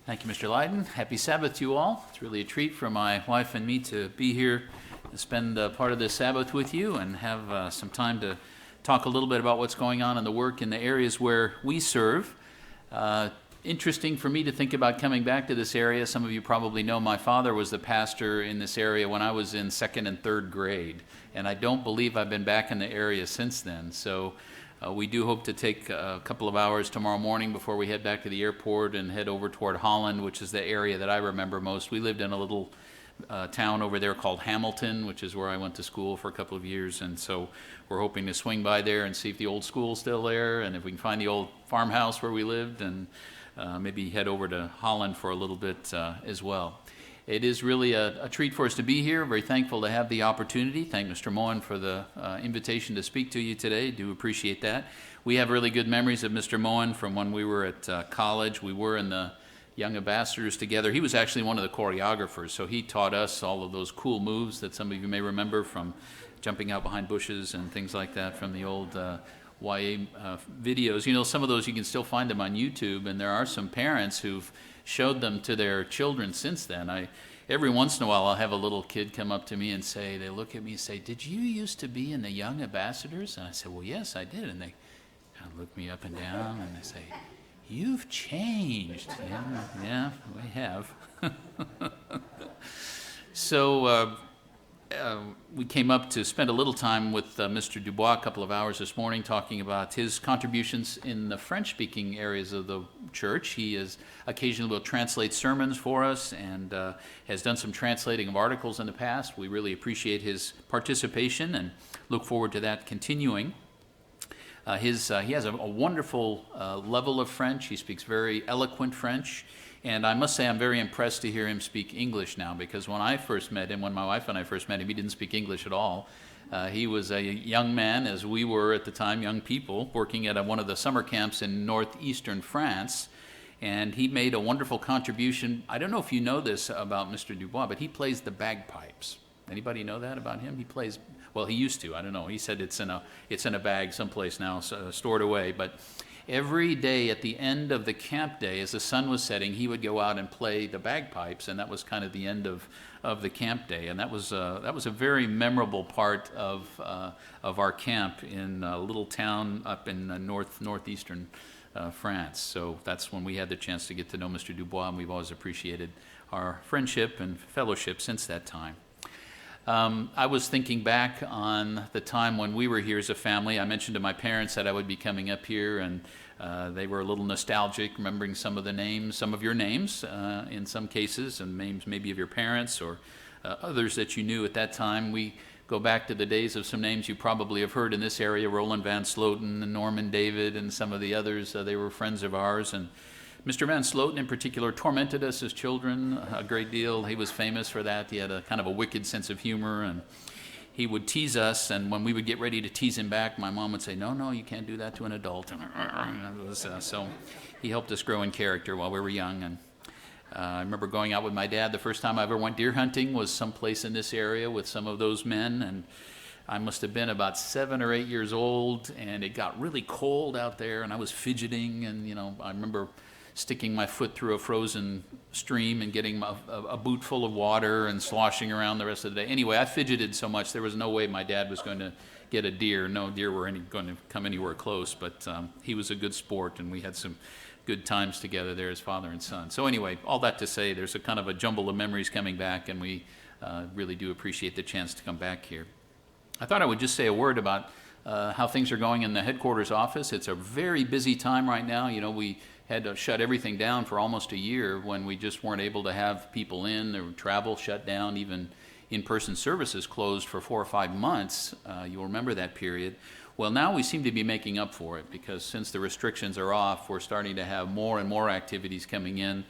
Thank you, Mr. Lydon. Happy Sabbath to you all. It's really a treat for my wife and me to be here and spend part of this Sabbath with you and have some time to talk a little bit about what's going on in the work in the areas where we serve. Interesting for me to think about coming back to this area. Some of you probably know my father was the pastor in this area when I was in second and third grade, and I don't believe I've been back in the area since then. So we do hope to take a couple of hours tomorrow morning before we head back to the airport and head over toward Holland, which is the area that I remember most. We lived in a little town over there called Hamilton, which is where I went to school for a couple of years, and so we're hoping to swing by there and see if the old school's still there, and if we can find the old farmhouse where we lived, and maybe head over to Holland for a little bit as well. It is really a treat for us to be here. Very thankful to have the opportunity. Thank Mr. Moen for the invitation to speak to you today. Do appreciate that. We have really good memories of Mr. Moen from when we were at college. We were in the Young Ambassadors together. He was actually one of the choreographers, so he taught us all of those cool moves that some of you may remember from jumping out behind bushes and things like that from the old YA videos. You know, some of those you can still find them on YouTube, and there are some parents who've showed them to their children since then. Every once in a while I'll have a little kid come up to me and say, they look at me and say, "Did you used to be in the Young Ambassadors?" And I say, "Well, yes, I did." And they kind of look me up and down and they say, "You've changed." Yeah, we have. So we came up to spend a little time with Mr. Dubois a couple of hours this morning talking about his contributions in the French-speaking areas of the church. He is occasionally will translate sermons for us and has done some translating of articles in the past. We really appreciate his participation and look forward to that continuing. He has a wonderful level of French. He speaks very eloquent French. And I must say I'm very impressed to hear him speak English now, because when I first met him, when my wife and I first met him, he didn't speak English at all. He was a young man, as we were at the time, young people, working at one of the summer camps in northeastern France. And he made a wonderful contribution. I don't know if you know this about Mr. Dubois, but he plays the bagpipes. Anybody know that about him? He plays, well, he used to. I don't know. He said it's in a bag someplace now, stored away. But every day at the end of the camp day, as the sun was setting, he would go out and play the bagpipes, and that was kind of the end of the camp day. And that was a very memorable part of our camp in a little town up in northeastern France. So that's when we had the chance to get to know Mr. Dubois, and we've always appreciated our friendship and fellowship since that time. I was thinking back on the time when we were here as a family. I mentioned to my parents that I would be coming up here, and they were a little nostalgic, remembering some of your names in some cases, and names maybe of your parents or others that you knew at that time. We go back to the days of some names you probably have heard in this area, Roland Van Sloten and Norman David and some of the others. They were friends of ours, and Mr. Van Sloten in particular tormented us as children a great deal. He was famous for that. He had a kind of a wicked sense of humor, and he would tease us, and when we would get ready to tease him back, my mom would say, no, you can't do that to an adult. So he helped us grow in character while we were young. And I remember going out with my dad. The first time I ever went deer hunting was someplace in this area with some of those men, and I must have been about 7 or 8 years old, and it got really cold out there, and I was fidgeting, and I remember sticking my foot through a frozen stream and getting a boot full of water and sloshing around the rest of the day. Anyway, I fidgeted so much there was no way my dad was going to get a deer. No deer were going to come anywhere close, but he was a good sport, and we had some good times together there as father and son. So anyway, all that to say, there's a kind of a jumble of memories coming back, and we really do appreciate the chance to come back here. I thought I would just say a word about how things are going in the headquarters office. It's a very busy time right now. We had to shut everything down for almost a year when we just weren't able to have people in. There were travel shut down, even in-person services closed for 4 or 5 months. You'll remember that period. Well, now we seem to be making up for it, because since the restrictions are off, we're starting to have more and more activities coming in.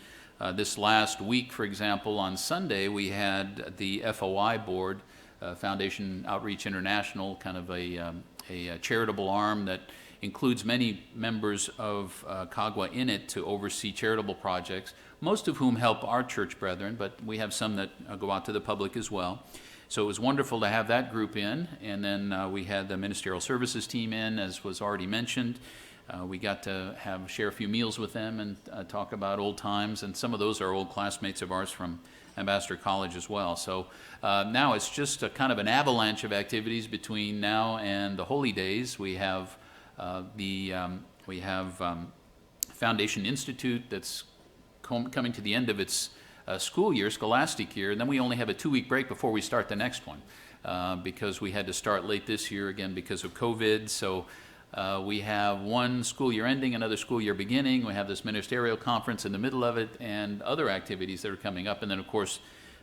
This last week, for example, on Sunday, we had the FOI board, Foundation Outreach International, kind of a charitable arm that includes many members of CAGWA in it to oversee charitable projects, most of whom help our church brethren, but we have some that go out to the public as well. So it was wonderful to have that group in, and then we had the ministerial services team in, as was already mentioned. We got to share a few meals with them and talk about old times, and some of those are old classmates of ours from Ambassador College as well. So now it's just a kind of an avalanche of activities between now and the holy days. We have Foundation Institute that's coming to the end of its school year, scholastic year, and then we only have a 2-week break before we start the next one because we had to start late this year again because of COVID. So we have one school year ending, another school year beginning. We have this ministerial conference in the middle of it and other activities that are coming up. And then, of course,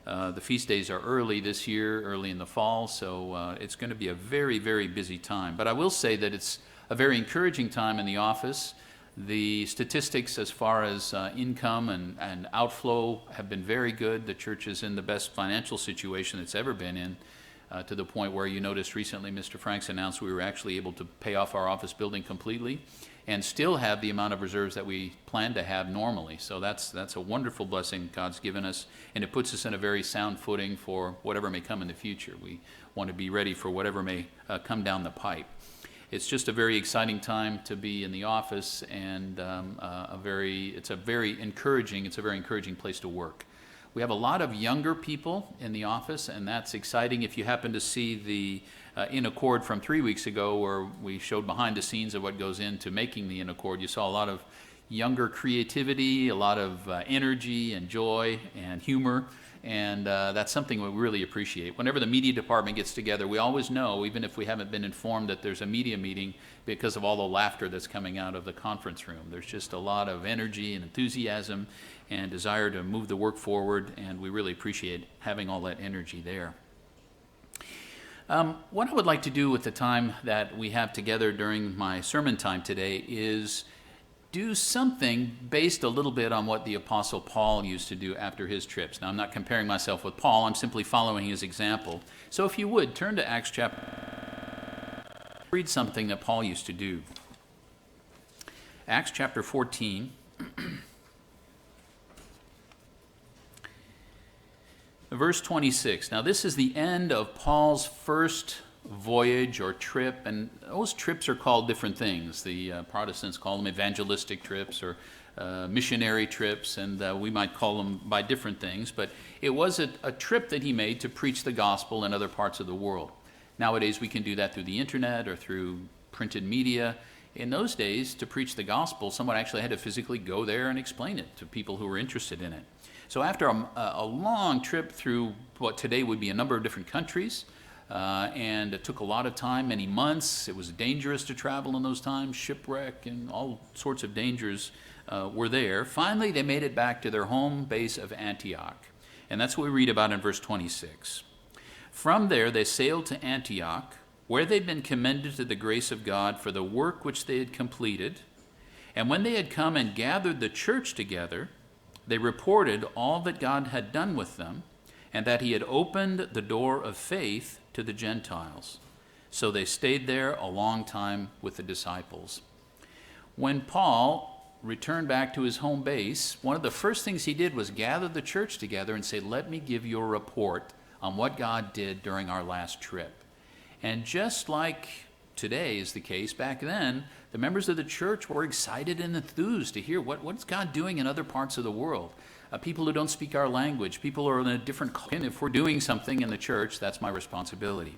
the feast days are early this year, early in the fall. So it's going to be a very, very busy time. But I will say that it's a very encouraging time in the office. The statistics as far as income and outflow have been very good. The church is in the best financial situation it's ever been in, to the point where you noticed recently Mr. Franks announced we were actually able to pay off our office building completely and still have the amount of reserves that we plan to have normally. So that's a wonderful blessing God's given us, and it puts us in a very sound footing for whatever may come in the future. We want to be ready for whatever may come down the pipe. It's just a very exciting time to be in the office, and it's a very encouraging place to work. We have a lot of younger people in the office, and that's exciting. If you happen to see the In Accord from 3 weeks ago, where we showed behind the scenes of what goes into making the In Accord, you saw a lot of younger creativity, a lot of energy and joy and humor, and that's something we really appreciate. Whenever the media department gets together, we always know, even if we haven't been informed, that there's a media meeting because of all the laughter that's coming out of the conference room. There's just a lot of energy and enthusiasm and desire to move the work forward, and we really appreciate having all that energy there. What I would like to do with the time that we have together during my sermon time today is do something based a little bit on what the Apostle Paul used to do after his trips. Now, I'm not comparing myself with Paul, I'm simply following his example. So if you would, turn to Acts chapter, read something that Paul used to do. Acts chapter 14. Verse 26. Now, this is the end of Paul's first voyage or trip, and those trips are called different things. The Protestants call them evangelistic trips or missionary trips, and we might call them by different things, but it was a trip that he made to preach the gospel in other parts of the world. Nowadays we can do that through the internet or through printed media. In those days, to preach the gospel, someone actually had to physically go there and explain it to people who were interested in it. So after a long trip through what today would be a number of different countries, and it took a lot of time, many months. It was dangerous to travel in those times. Shipwreck and all sorts of dangers were there. Finally, they made it back to their home base of Antioch. And that's what we read about in verse 26. From there, they sailed to Antioch, where they'd been commended to the grace of God for the work which they had completed. And when they had come and gathered the church together, they reported all that God had done with them, and that he had opened the door of faith to the Gentiles. So they stayed there a long time with the disciples. When Paul returned back to his home base, one of the first things he did was gather the church together and say, let me give you a report on what God did during our last trip. And just like today is the case, back then, the members of the church were excited and enthused to hear what's God doing in other parts of the world. People who don't speak our language, people who are in a different culture. And if we're doing something in the church, that's my responsibility.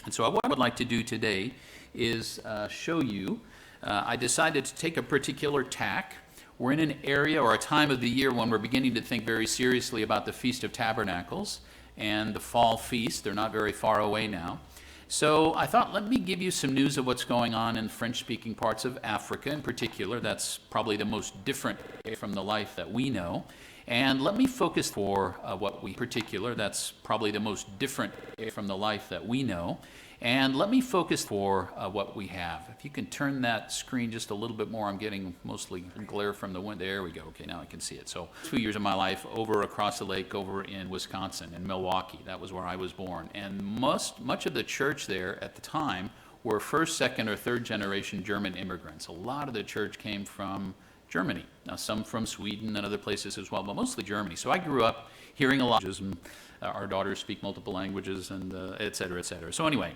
And so what I would like to do today is show you, I decided to take a particular tack. We're in an area or a time of the year when we're beginning to think very seriously about the Feast of Tabernacles and the fall feast. They're not very far away now. So I thought, let me give you some news of what's going on in French-speaking parts of Africa in particular. That's probably the most different from the life that we know. And let me focus for what we particular. That's probably the most different from the life that we know. And let me focus for what we have. If you can turn that screen just a little bit more, I'm getting mostly glare from the window. There we go. Okay, now I can see it. So 2 years of my life over across the lake over in Wisconsin, in Milwaukee. That was where I was born. And much of the church there at the time were first, second, or third generation German immigrants. A lot of the church came from Germany. Now, some from Sweden and other places as well, but mostly Germany. So I grew up hearing a lot of languages, and our daughters speak multiple languages, and et cetera, et cetera. So anyway,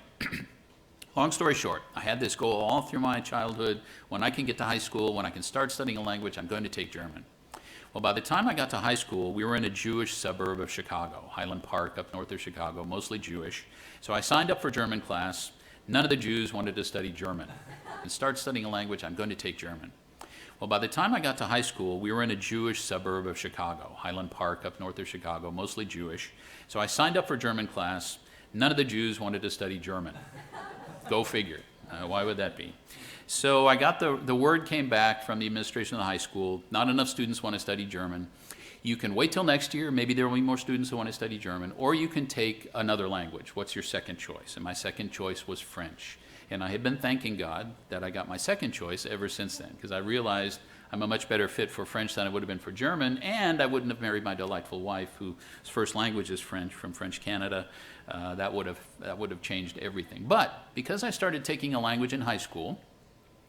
Long story short, I had this goal all through my childhood. When I can get to high school, when I can start studying a language, I'm going to take German. Well, by the time I got to high school, we were in a Jewish suburb of Chicago, Highland Park, up north of Chicago, mostly Jewish. So I signed up for German class. None of the Jews wanted to study German. And start studying a language, I'm going to take German. Well, by the time I got to high school, we were in a Jewish suburb of Chicago, Highland Park, up north of Chicago, mostly Jewish. So I signed up for German class. None of the Jews wanted to study German. Go figure. Why would that be? So I got the word came back from the administration of the high school, not enough students want to study German. You can wait till next year, maybe there will be more students who want to study German, or you can take another language. What's your second choice? And my second choice was French. And I had been thanking God that I got my second choice ever since then, because I realized I'm a much better fit for French than I would have been for German, and I wouldn't have married my delightful wife, whose first language is French, from French Canada. That would have changed everything. But because I started taking a language in high school,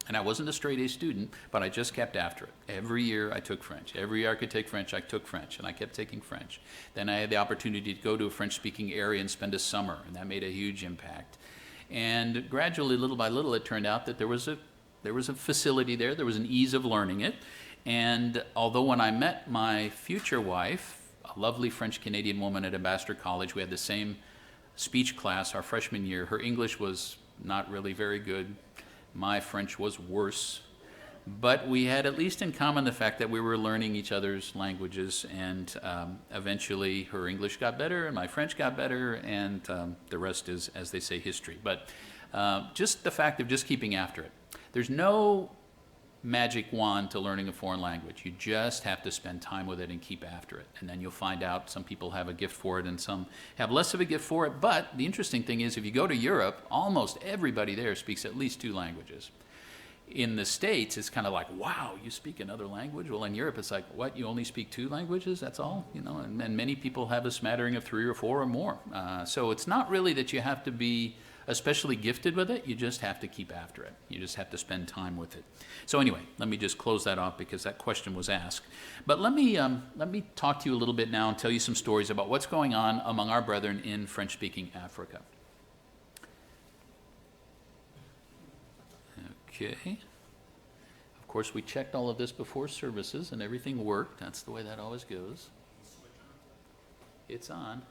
and I wasn't a straight A student, but I just kept after it. Every year I took French. Every year I could take French, I took French, and I kept taking French. Then I had the opportunity to go to a French-speaking area and spend a summer, and that made a huge impact. And gradually, little by little, it turned out that there was a facility there. There was an ease of learning it. And although when I met my future wife, a lovely French-Canadian woman at Ambassador College, we had the same speech class our freshman year. Her English was not really very good. My French was worse. But we had at least in common the fact that we were learning each other's languages, and eventually her English got better and my French got better, and the rest is, as they say, history. But just the fact of just keeping after it. There's no magic wand to learning a foreign language. You just have to spend time with it and keep after it. And then you'll find out some people have a gift for it and some have less of a gift for it. But the interesting thing is, if you go to Europe, almost everybody there speaks at least 2 languages. In the States, it's kind of like, wow, you speak another language? Well, in Europe, it's like, what, you only speak 2 languages? That's all? You know, and many people have a smattering of 3 or 4 or more. So it's not really that you have to be especially gifted with it. You just have to keep after it. You just have to spend time with it. So anyway, let me just close that off because that question was asked. But let me talk to you a little bit now and tell you some stories about what's going on among our brethren in French-speaking Africa. Okay. Of course, we checked all of this before services and everything worked. That's the way that always goes. It's on.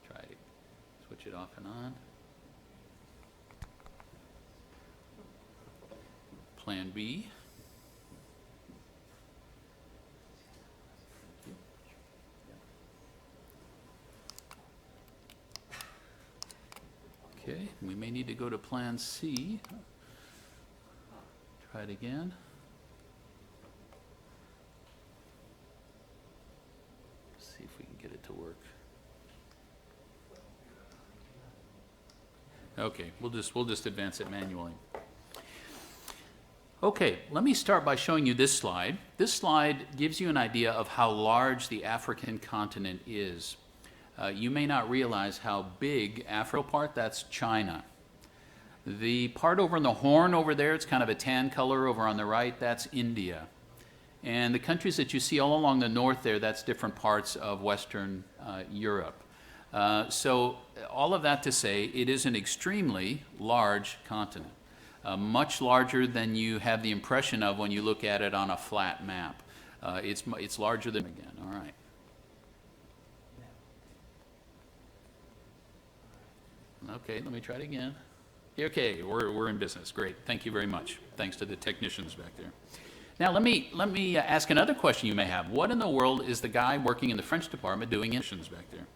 Try to switch it off and on. Plan B. Okay, we may need to go to Plan C. Try it again. See if we can get it to work. Okay, we'll just advance it manually. Okay, let me start by showing you this slide. This slide gives you an idea of how large the African continent is. You may not realize how big Africa part, that's China. The part over in the Horn over there, it's kind of a tan color over on the right, that's India. And the countries that you see all along the north there, that's different parts of Western Europe. So all of that to say, it is an extremely large continent. Much larger than you have the impression of when you look at it on a flat map. It's larger than, again, all right. Okay, let me try it again. Okay, we're in business. Great, thank you very much. Thanks to the technicians back there. Now let me ask another question you may have. What in the world is the guy working in the French department doing in back there?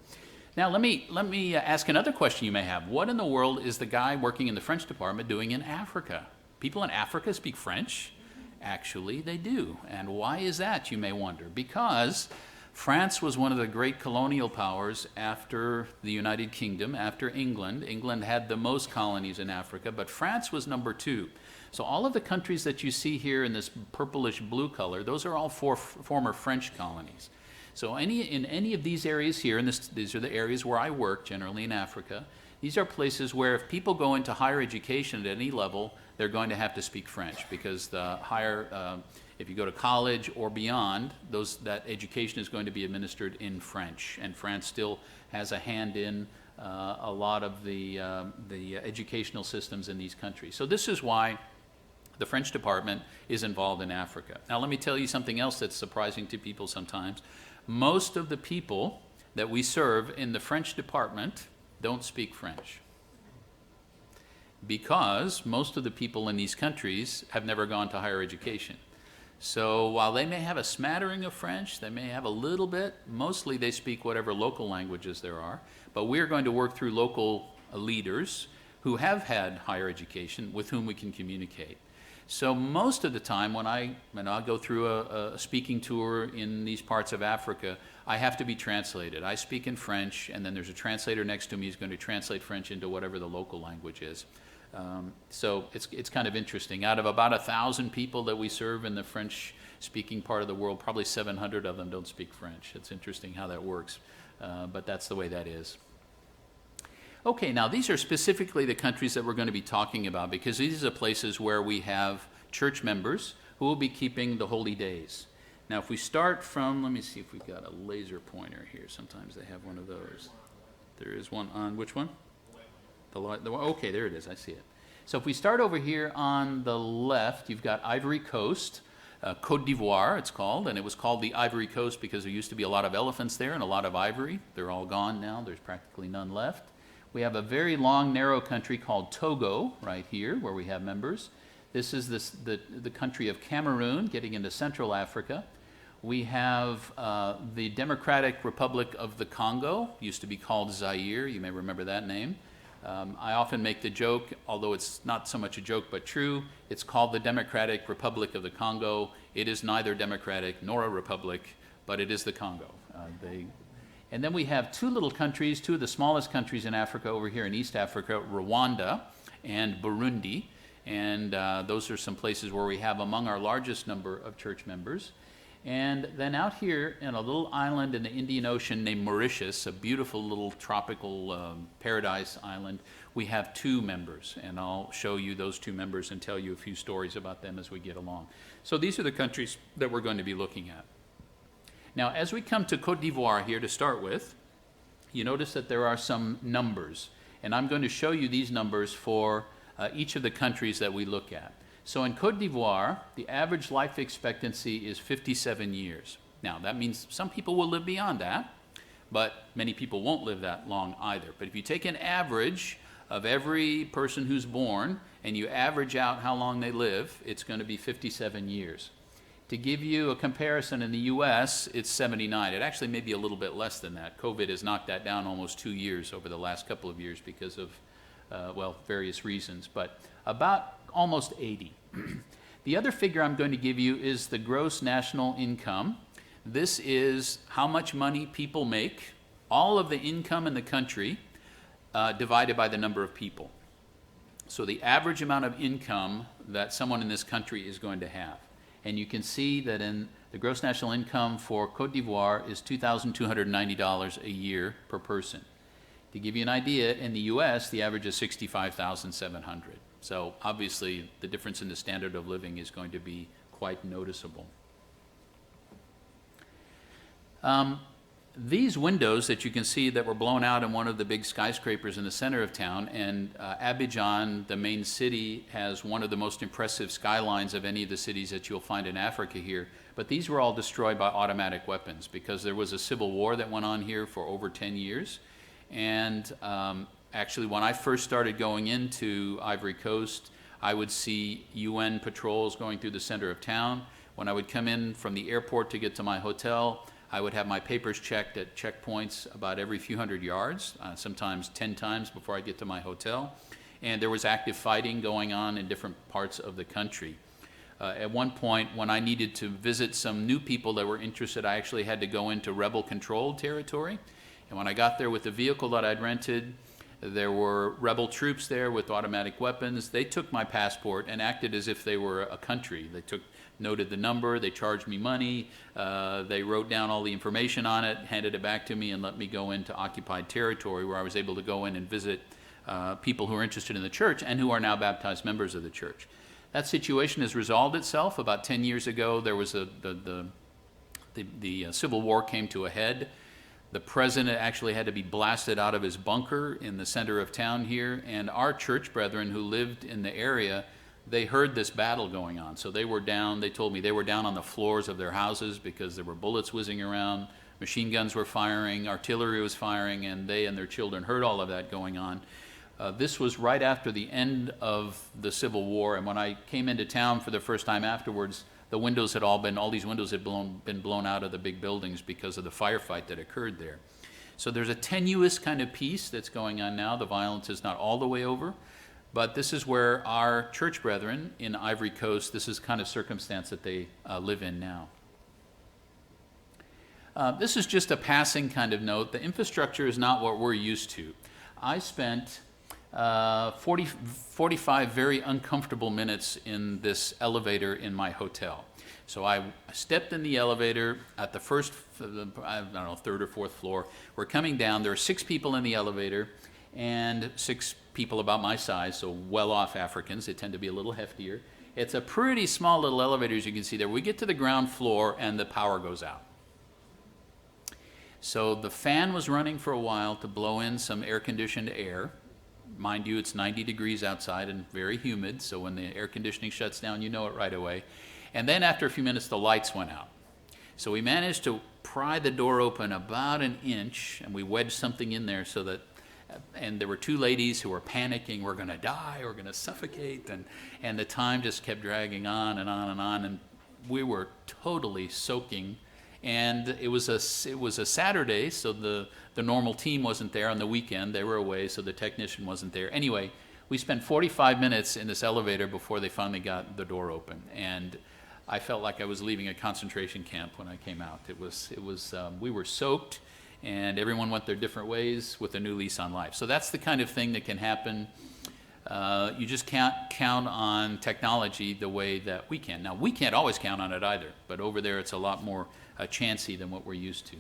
Now let me ask another question you may have. What in the world is the guy working in the French department doing in Africa? People in Africa speak French? Actually, they do. And why is that, you may wonder? Because France was one of the great colonial powers after the United Kingdom, after England. England had the most colonies in Africa, but France was number 2. So all of the countries that you see here in this purplish blue color, those are all former French colonies. So in any of these areas here, and these are the areas where I work, generally in Africa, these are places where if people go into higher education at any level, they're going to have to speak French, because the higher, if you go to college or beyond, that education is going to be administered in French, and France still has a hand in a lot of the educational systems in these countries. So this is why the French department is involved in Africa. Now let me tell you something else that's surprising to people sometimes. Most of the people that we serve in the French department don't speak French, because most of the people in these countries have never gone to higher education. So while they may have a smattering of French, they may have a little bit, mostly they speak whatever local languages there are. But we're going to work through local leaders who have had higher education with whom we can communicate. So most of the time when I go through a speaking tour in these parts of Africa, I have to be translated. I speak in French, and then there's a translator next to me who's going to translate French into whatever the local language is. So it's kind of interesting. Out of about 1,000 people that we serve in the French-speaking part of the world, probably 700 of them don't speak French. It's interesting how that works, but that's the way that is. Okay, now these are specifically the countries that we're going to be talking about, because these are places where we have church members who will be keeping the holy days. Now if we start from, let me see if we've got a laser pointer here. Sometimes they have one of those. There is one on, which one? Okay, there it is, I see it. So if we start over here on the left, you've got Ivory Coast, Côte d'Ivoire it's called, and it was called the Ivory Coast because there used to be a lot of elephants there and a lot of ivory. They're all gone now, there's practically none left. We have a very long, narrow country called Togo right here, where we have members. This is the country of Cameroon, getting into Central Africa. We have the Democratic Republic of the Congo, used to be called Zaire, you may remember that name. I often make the joke, although it's not so much a joke but true, it's called the Democratic Republic of the Congo. It is neither democratic nor a republic, but it is the Congo. And then we have two little countries, two of the smallest countries in Africa over here in East Africa, Rwanda and Burundi. And those are some places where we have among our largest number of church members. And then out here in a little island in the Indian Ocean named Mauritius, a beautiful little tropical paradise island, we have two members. And I'll show you those two members and tell you a few stories about them as we get along. So these are the countries that we're going to be looking at. Now, as we come to Côte d'Ivoire here to start with, you notice that there are some numbers. And I'm going to show you these numbers for each of the countries that we look at. So in Côte d'Ivoire, the average life expectancy is 57 years. Now, that means some people will live beyond that, but many people won't live that long either. But if you take an average of every person who's born and you average out how long they live, it's going to be 57 years. To give you a comparison, in the U.S., it's 79. It actually may be a little bit less than that. COVID has knocked that down almost 2 years over the last couple of years because of, various reasons, but about almost 80. The other figure I'm going to give you is the gross national income. This is how much money people make, all of the income in the country, divided by the number of people. So the average amount of income that someone in this country is going to have. And you can see that in the gross national income for Côte d'Ivoire is $2,290 a year per person. To give you an idea, in the U.S., the average is $65,700. So obviously, the difference in the standard of living is going to be quite noticeable. These windows that you can see that were blown out in one of the big skyscrapers in the center of town, and Abidjan, the main city, has one of the most impressive skylines of any of the cities that you'll find in Africa here. But these were all destroyed by automatic weapons because there was a civil war that went on here for over 10 years. And actually, when I first started going into Ivory Coast, I would see UN patrols going through the center of town. When I would come in from the airport to get to my hotel, I would have my papers checked at checkpoints about every few hundred yards, sometimes 10 times before I get to my hotel. And there was active fighting going on in different parts of the country. At one point, when I needed to visit some new people that were interested, I actually had to go into rebel-controlled territory. And when I got there with the vehicle that I'd rented, there were rebel troops there with automatic weapons. They took my passport and acted as if they were a country. They noted the number, they charged me money, they wrote down all the information on it, handed it back to me, and let me go into occupied territory where I was able to go in and visit people who are interested in the church and who are now baptized members of the church. That situation has resolved itself. About 10 years ago, there was the Civil War came to a head. The president actually had to be blasted out of his bunker in the center of town here, and our church brethren who lived in the area, they heard this battle going on. So they were down, they told me they were down on the floors of their houses because there were bullets whizzing around, machine guns were firing, artillery was firing, and they and their children heard all of that going on. This was right after the end of the Civil War, and when I came into town for the first time afterwards, the windows had all these windows had been blown out of the big buildings because of the firefight that occurred there. So there's a tenuous kind of peace that's going on now. The violence is not all the way over, but this is where our church brethren in Ivory Coast, this is kind of circumstance that they live in now. This is just a passing kind of note. The infrastructure is not what we're used to. I spent 45 very uncomfortable minutes in this elevator in my hotel. So I stepped in the elevator at the first, I don't know, third or fourth floor. We're coming down. There are 6 people in the elevator and 6 people about my size, so well-off Africans. They tend to be a little heftier. It's a pretty small little elevator, as you can see there. We get to the ground floor and the power goes out. So the fan was running for a while to blow in some air-conditioned air. Mind you, it's 90 degrees outside and very humid, so when the air conditioning shuts down, you know it right away. And then after a few minutes, the lights went out. So we managed to pry the door open about an inch, and we wedged something in there so that, and there were 2 ladies who were panicking, we're going to die, we're going to suffocate, and the time just kept dragging on and on and on, and we were totally soaking. And it was a Saturday, so the normal team wasn't there. On the weekend, they were away, so the technician wasn't there. Anyway, we spent 45 minutes in this elevator before they finally got the door open. And I felt like I was leaving a concentration camp when I came out. We were soaked, and everyone went their different ways with a new lease on life. So that's the kind of thing that can happen. You just can't count on technology the way that we can. Now, we can't always count on it either, but over there it's a lot more chancy than what we're used to.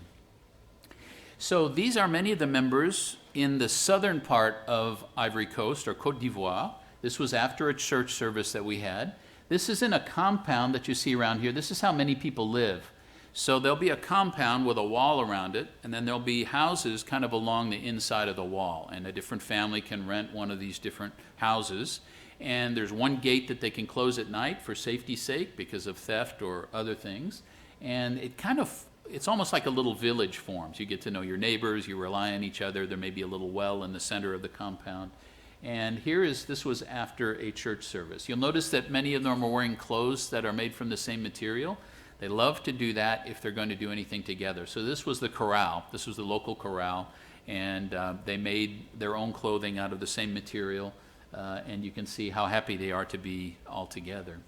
So these are many of the members in the southern part of Ivory Coast, or Côte d'Ivoire. This was after a church service that we had. This is in a compound that you see around here. This is how many people live. So there'll be a compound with a wall around it, and then there'll be houses kind of along the inside of the wall, and a different family can rent one of these different houses. And there's one gate that they can close at night for safety's sake because of theft or other things. And it's almost like a little village forms. You get to know your neighbors, you rely on each other. There may be a little well in the center of the compound. And this was after a church service. You'll notice that many of them are wearing clothes that are made from the same material. They love to do that if they're going to do anything together. So this was the corral. This was the local corral. And they made their own clothing out of the same material. And you can see how happy they are to be all together.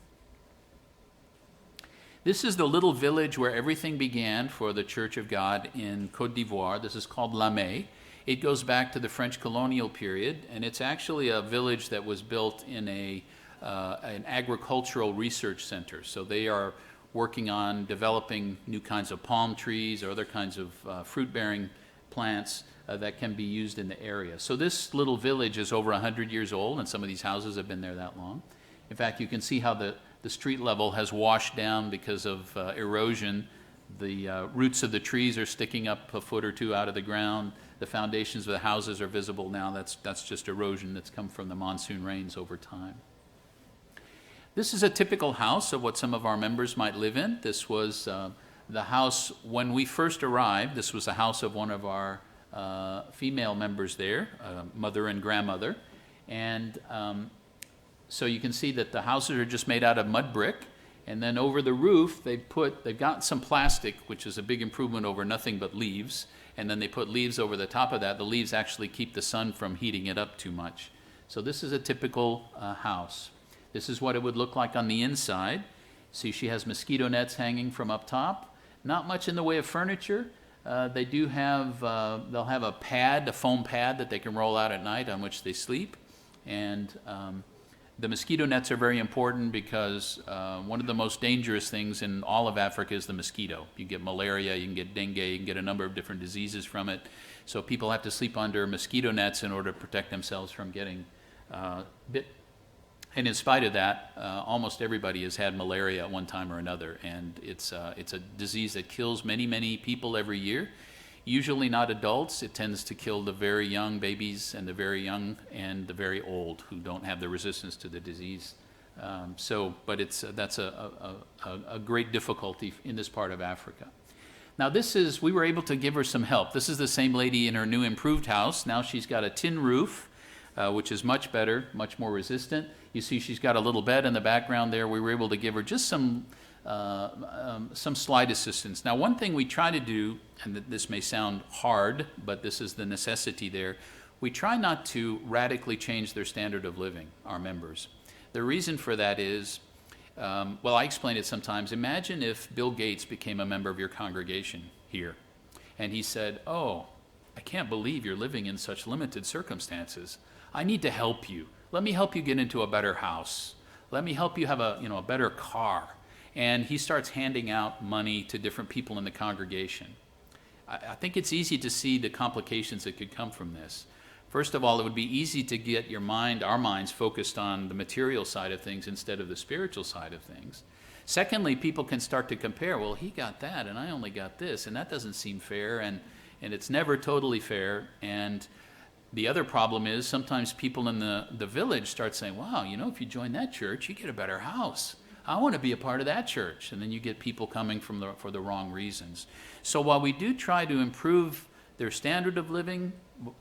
This is the little village where everything began for the Church of God in Côte d'Ivoire. This is called Lamé. It goes back to the French colonial period, and it's actually a village that was built in an agricultural research center. So they are working on developing new kinds of palm trees or other kinds of fruit-bearing plants that can be used in the area. So this little village is over 100 years old, and some of these houses have been there that long. In fact, you can see how the street level has washed down because of erosion. The roots of the trees are sticking up a foot or 2 out of the ground. The foundations of the houses are visible now. That's just erosion that's come from the monsoon rains over time. This is a typical house of what some of our members might live in. This was the house when we first arrived. This was the house of one of our female members there, mother and grandmother. And so you can see that the houses are just made out of mud brick, and then over the roof they've got some plastic, which is a big improvement over nothing but leaves, and then they put leaves over the top of that. The leaves actually keep the sun from heating it up too much. So this is a typical house. This is what it would look like on the inside. See, she has mosquito nets hanging from up top. Not much in the way of furniture. They do have, they'll have a pad, a foam pad that they can roll out at night on which they sleep. And the mosquito nets are very important because one of the most dangerous things in all of Africa is the mosquito. You get malaria, you can get dengue, you can get a number of different diseases from it. So people have to sleep under mosquito nets in order to protect themselves from getting bit. And in spite of that, almost everybody has had malaria at one time or another, and it's a disease that kills many, many people every year. Usually not adults. It tends to kill the very young babies and the very young and the very old who don't have the resistance to the disease. But that's a great difficulty in this part of Africa. Now we were able to give her some help. This is the same lady in her new improved house. Now she's got a tin roof, which is much better, much more resistant. You see she's got a little bed in the background there. We were able to give her just some slight assistance. Now one thing we try to do, and this may sound hard, but this is the necessity there, we try not to radically change their standard of living, our members. The reason for that is, I explain it sometimes. Imagine if Bill Gates became a member of your congregation here, and he said, "Oh, I can't believe you're living in such limited circumstances. I need to help you. Let me help you get into a better house. Let me help you have a better car." And he starts handing out money to different people in the congregation. I think it's easy to see the complications that could come from this. First of all, it would be easy to get our minds focused on the material side of things instead of the spiritual side of things. Secondly, people can start to compare, well, he got that and I only got this, and that doesn't seem fair, and it's never totally fair. And the other problem is sometimes people in the village start saying, wow, if you join that church, you get a better house. I want to be a part of that church. And then you get people coming for the wrong reasons. So while we do try to improve their standard of living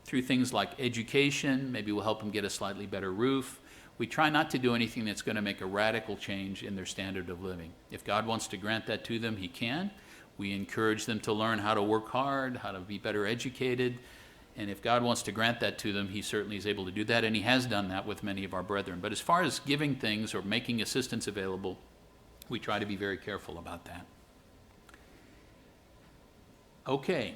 through things like education, maybe we'll help them get a slightly better roof, we try not to do anything that's going to make a radical change in their standard of living. If God wants to grant that to them, he can. We encourage them to learn how to work hard, how to be better educated. And if God wants to grant that to them, he certainly is able to do that, and he has done that with many of our brethren. But as far as giving things or making assistance available, we try to be very careful about that. Okay,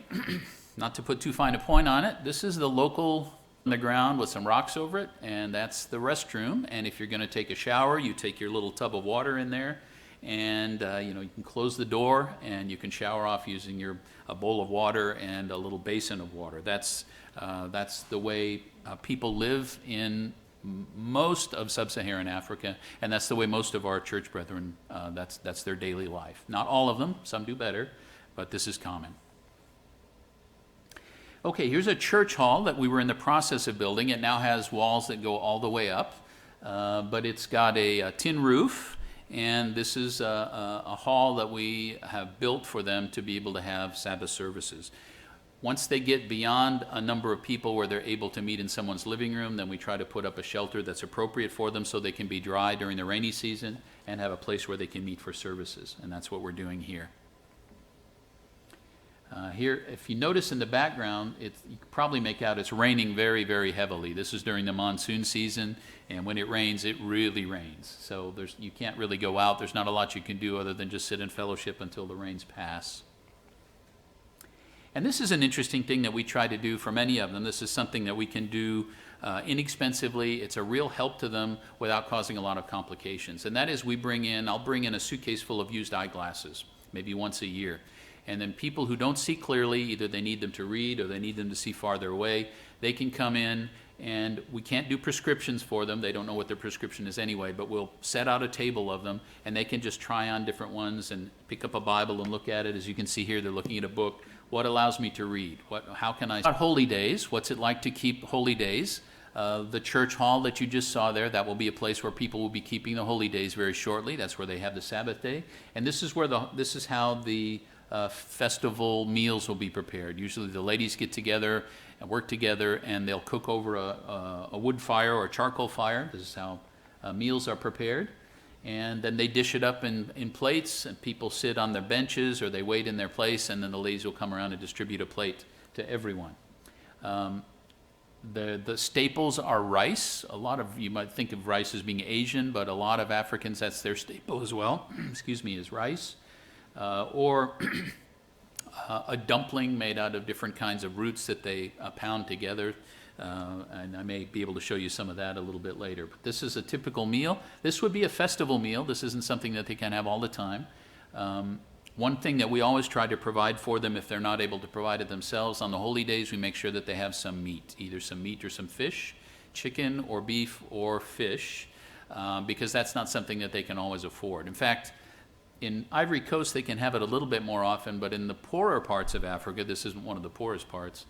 not to put too fine a point on it, this is the local on the ground with some rocks over it, and that's the restroom. And if you're going to take a shower, you take your little tub of water in there, and you can close the door and you can shower off using a bowl of water and a little basin of water. That's the way people live in most of sub-Saharan Africa, and that's the way most of our church brethren, that's their daily life. Not all of them, some do better, but this is common. Okay, here's a church hall that we were in the process of building. It now has walls that go all the way up, but it's got a tin roof. And this is a hall that we have built for them to be able to have Sabbath services. Once they get beyond a number of people where they're able to meet in someone's living room, then we try to put up a shelter that's appropriate for them so they can be dry during the rainy season and have a place where they can meet for services. And that's what we're doing here. Here, if you notice in the background, you can probably make out it's raining very, very heavily. This is during the monsoon season, and when it rains, it really rains. So you can't really go out. There's not a lot you can do other than just sit in fellowship until the rains pass. And this is an interesting thing that we try to do for many of them. This is something that we can do inexpensively. It's a real help to them without causing a lot of complications. And that is I'll bring in a suitcase full of used eyeglasses, maybe once a year. And then people who don't see clearly, either they need them to read or they need them to see farther away, they can come in, and we can't do prescriptions for them. They don't know what their prescription is anyway, but we'll set out a table of them, and they can just try on different ones and pick up a Bible and look at it. As you can see here, they're looking at a book. What allows me to read? How can I... About holy days, what's it like to keep holy days? The church hall that you just saw there, that will be a place where people will be keeping the holy days very shortly. That's where they have the Sabbath day. And this is how the festival meals will be prepared. Usually the ladies get together and work together, and they'll cook over a wood fire or a charcoal fire. This is how meals are prepared. And then they dish it up in plates, and people sit on their benches or they wait in their place, and then the ladies will come around and distribute a plate to everyone. The staples are rice. You might think of rice as being Asian, but a lot of Africans, that's their staple as well, is rice. Or a dumpling made out of different kinds of roots that they pound together. And I may be able to show you some of that a little bit later. But this is a typical meal. This would be a festival meal. This isn't something that they can have all the time. One thing that we always try to provide for them, if they're not able to provide it themselves, on the holy days we make sure that they have some meat, either some meat or some fish, chicken or beef or fish, because that's not something that they can always afford. In fact, In Ivory Coast, they can have it a little bit more often, but in the poorer parts of Africa, this isn't one of the poorest parts,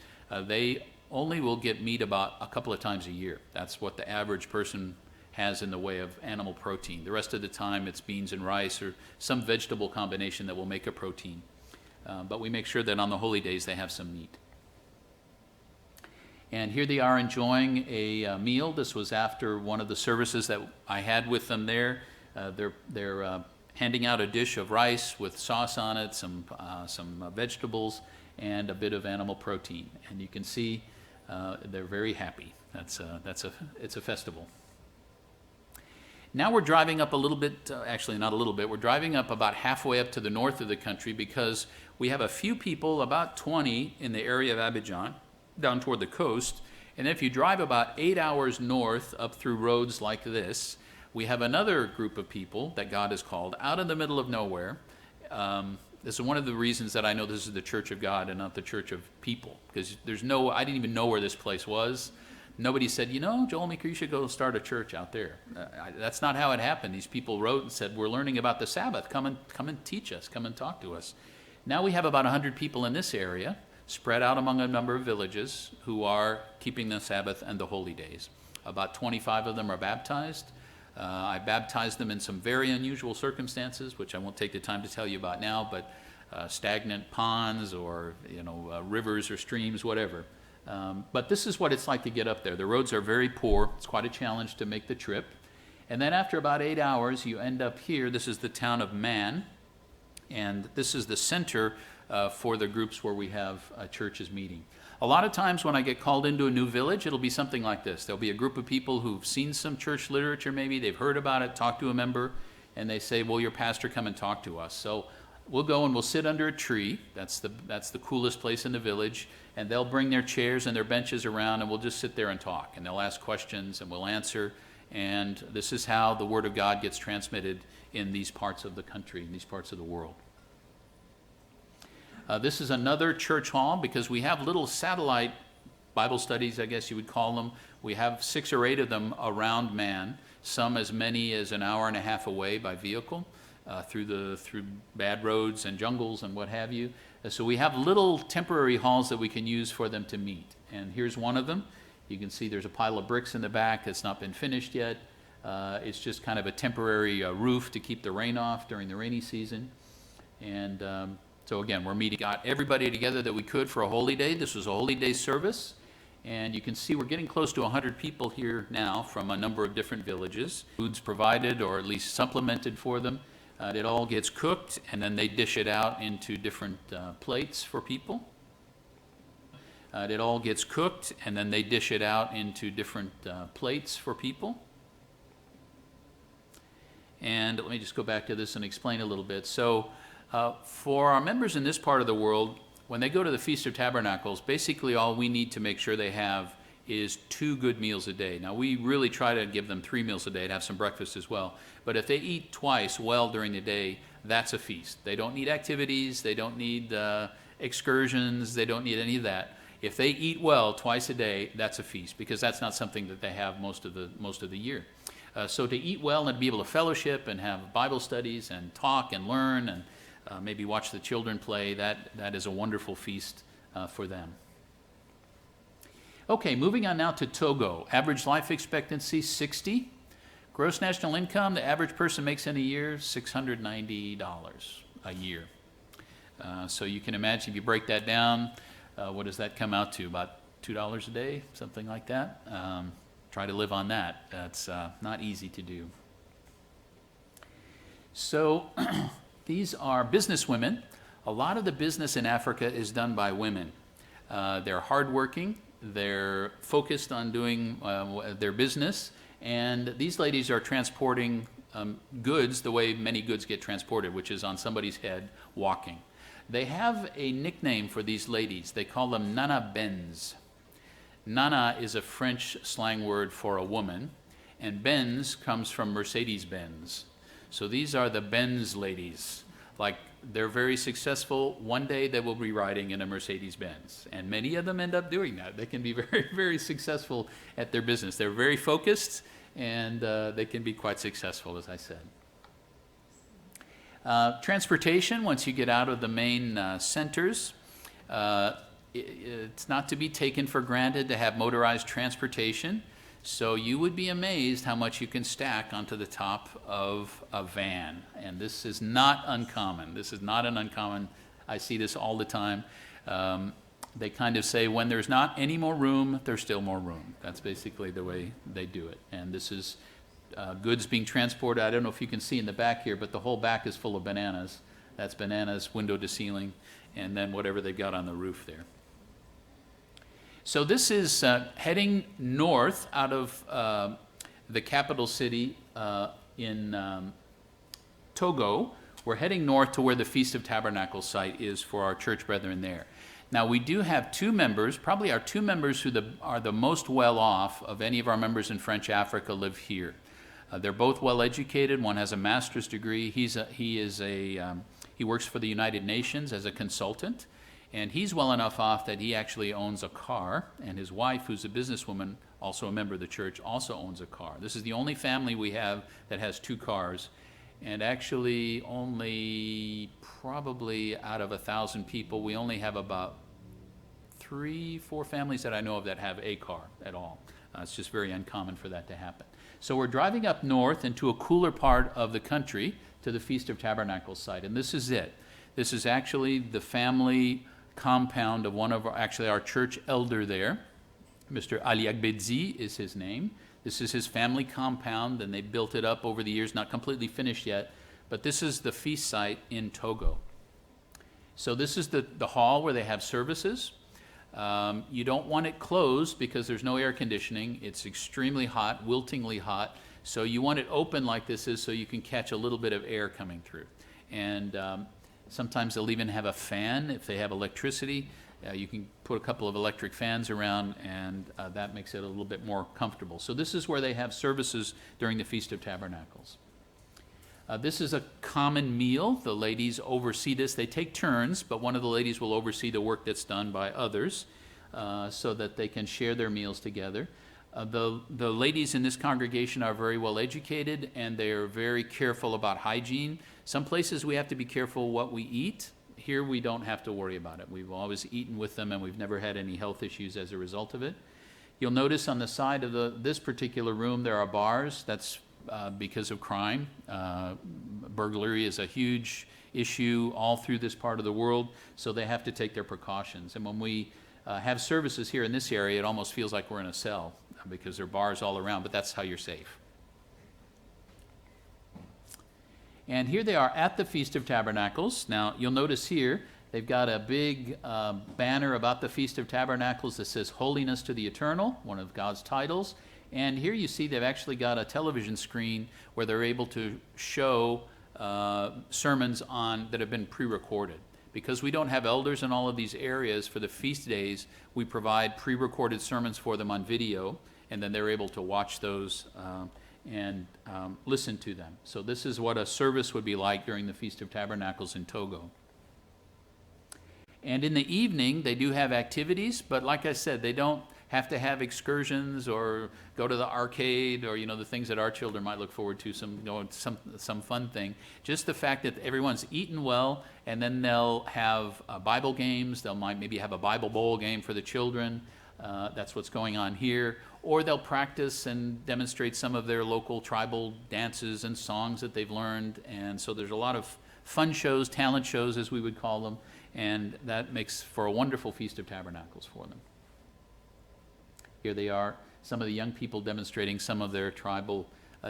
they only will get meat about a couple of times a year. That's what the average person has in the way of animal protein. The rest of the time, it's beans and rice or some vegetable combination that will make a protein. But we make sure that on the holy days they have some meat. And here they are enjoying a meal. This was after one of the services that I had with them there. They're handing out a dish of rice with sauce on it, some vegetables, and a bit of animal protein. And you can see they're very happy. It's a festival. Now we're driving up a little bit, actually not a little bit, we're driving up about halfway up to the north of the country because we have a few people, about 20 in the area of Abidjan, down toward the coast. And if you drive about 8 hours north up through roads like this, we have another group of people that God has called out in the middle of nowhere. This is one of the reasons that I know this is the Church of God and not the Church of people, because I didn't even know where this place was. Nobody said, Joel Meeker, you should go start a church out there. That's not how it happened. These people wrote and said, we're learning about the Sabbath. Come and teach us. Come and talk to us. Now we have about 100 people in this area, spread out among a number of villages, who are keeping the Sabbath and the holy days. About 25 of them are baptized. I baptized them in some very unusual circumstances, which I won't take the time to tell you about now, but stagnant ponds or rivers or streams, whatever. But this is what it's like to get up there. The roads are very poor. It's quite a challenge to make the trip. And then after about 8 hours, you end up here. This is the town of Man, and this is the center for the groups where we have churches meeting. A lot of times when I get called into a new village, it'll be something like this. There'll be a group of people who've seen some church literature maybe, they've heard about it, talked to a member, and they say, well, your pastor, come and talk to us. So we'll go and we'll sit under a tree. That's the coolest place in the village. And they'll bring their chairs and their benches around, and we'll just sit there and talk. And they'll ask questions, and we'll answer. And this is how the Word of God gets transmitted in these parts of the country, in these parts of the world. This is another church hall, because we have little satellite Bible studies, I guess you would call them. We have 6 or 8 of them around Man, some as many as an hour and a half away by vehicle, through bad roads and jungles and what have you. So we have little temporary halls that we can use for them to meet. And here's one of them. You can see there's a pile of bricks in the back that's not been finished yet. It's just kind of a temporary roof to keep the rain off during the rainy season. And so again, got everybody together that we could for a holy day. This was a holy day service. And you can see we're getting close to 100 people here now from a number of different villages. Food's provided, or at least supplemented for them. It all gets cooked, and then they dish it out into different plates for people. It all gets cooked, and then they dish it out into different plates for people. And let me just go back to this and explain a little bit. So for our members in this part of the world, when they go to the Feast of Tabernacles, basically all we need to make sure they have is 2 good meals a day. Now, we really try to give them 3 meals a day and have some breakfast as well. But if they eat twice well during the day, that's a feast. They don't need activities. They don't need excursions. They don't need any of that. If they eat well twice a day, that's a feast, because that's not something that they have most of the year. So to eat well and to be able to fellowship and have Bible studies and talk and learn and maybe watch the children play, that is a wonderful feast for them. Okay, moving on now to Togo. Average life expectancy, 60. Gross national income, the average person makes in a year, $690 a year. So you can imagine if you break that down, what does that come out to? About $2 a day, something like that. Try to live on that. That's not easy to do. So these are business women. A lot of the business in Africa is done by women. They're hardworking. They're focused on doing their business, and these ladies are transporting goods the way many goods get transported, which is on somebody's head walking. They have a nickname for these ladies. They call them Nana Benz. Nana is a French slang word for a woman, and Benz comes from Mercedes-Benz. So these are the Benz ladies. Like, they're very successful. One day they will be riding in a Mercedes-Benz. And many of them end up doing that. They can be very, very successful at their business. They're very focused, and they can be quite successful, as I said. Transportation, once you get out of the main centers, it's not to be taken for granted to have motorized transportation. So you would be amazed how much you can stack onto the top of a van. And this is not uncommon. This is not an uncommon, I see this all the time. They kind of say when there's not any more room, there's still more room. That's basically the way they do it. And this is goods being transported. I don't know if you can see in the back here, but the whole back is full of bananas. That's bananas, window to ceiling, and then whatever they've got on the roof there. So this is heading north out of the capital city in Togo. We're heading north to where the Feast of Tabernacles site is for our church brethren there. Now we do have two members, probably our two members who are the most well off of any of our members in French Africa live here. They're both well educated. One has a master's degree. He works for the United Nations as a consultant. And he's well enough off that he actually owns a car, and his wife, who's a businesswoman, also a member of the church, also owns a car. This is the only family we have that has two cars, and actually only probably out of 1,000 people, we only have about 3-4 families that I know of that have a car at all. It's just very uncommon for that to happen. So we're driving up north into a cooler part of the country to the Feast of Tabernacles site, and this is it. This is actually the family compound of one of our church elder there. Mr. Aliagbedzi is his name. This is his family compound, and they built it up over the years, not completely finished yet, but this is the feast site in Togo. So this is the hall where they have services. You don't want it closed because there's no air conditioning. It's extremely hot, wiltingly hot, so you want it open like this is so you can catch a little bit of air coming through. And sometimes they'll even have a fan if they have electricity. You can put a couple of electric fans around, and that makes it a little bit more comfortable. So this is where they have services during the Feast of Tabernacles. This is a common meal. The ladies oversee this. They take turns, but one of the ladies will oversee the work that's done by others so that they can share their meals together. The ladies in this congregation are very well educated, and they are very careful about hygiene. Some places we have to be careful what we eat. Here we don't have to worry about it. We've always eaten with them, and we've never had any health issues as a result of it. You'll notice on the side of this particular room there are bars. That's because of crime. Burglary is a huge issue all through this part of the world, so they have to take their precautions. And when we have services here in this area, it almost feels like we're in a cell because there are bars all around, but that's how you're safe. And here they are at the Feast of Tabernacles. Now, you'll notice here, they've got a big banner about the Feast of Tabernacles that says Holiness to the Eternal, one of God's titles. And here you see they've actually got a television screen where they're able to show sermons that have been pre-recorded. Because we don't have elders in all of these areas for the feast days, we provide pre-recorded sermons for them on video, and then they're able to watch those and listen to them. So this is what a service would be like during the Feast of Tabernacles in Togo. And in the evening, they do have activities, but like I said, they don't have to have excursions or go to the arcade or, the things that our children might look forward to, some fun thing. Just the fact that everyone's eaten well, and then they'll have Bible games. They'll maybe have a Bible bowl game for the children. That's what's going on here. Or they'll practice and demonstrate some of their local tribal dances and songs that they've learned. And so there's a lot of fun shows, talent shows as we would call them, and that makes for a wonderful Feast of Tabernacles for them. Here they are, some of the young people demonstrating some of their tribal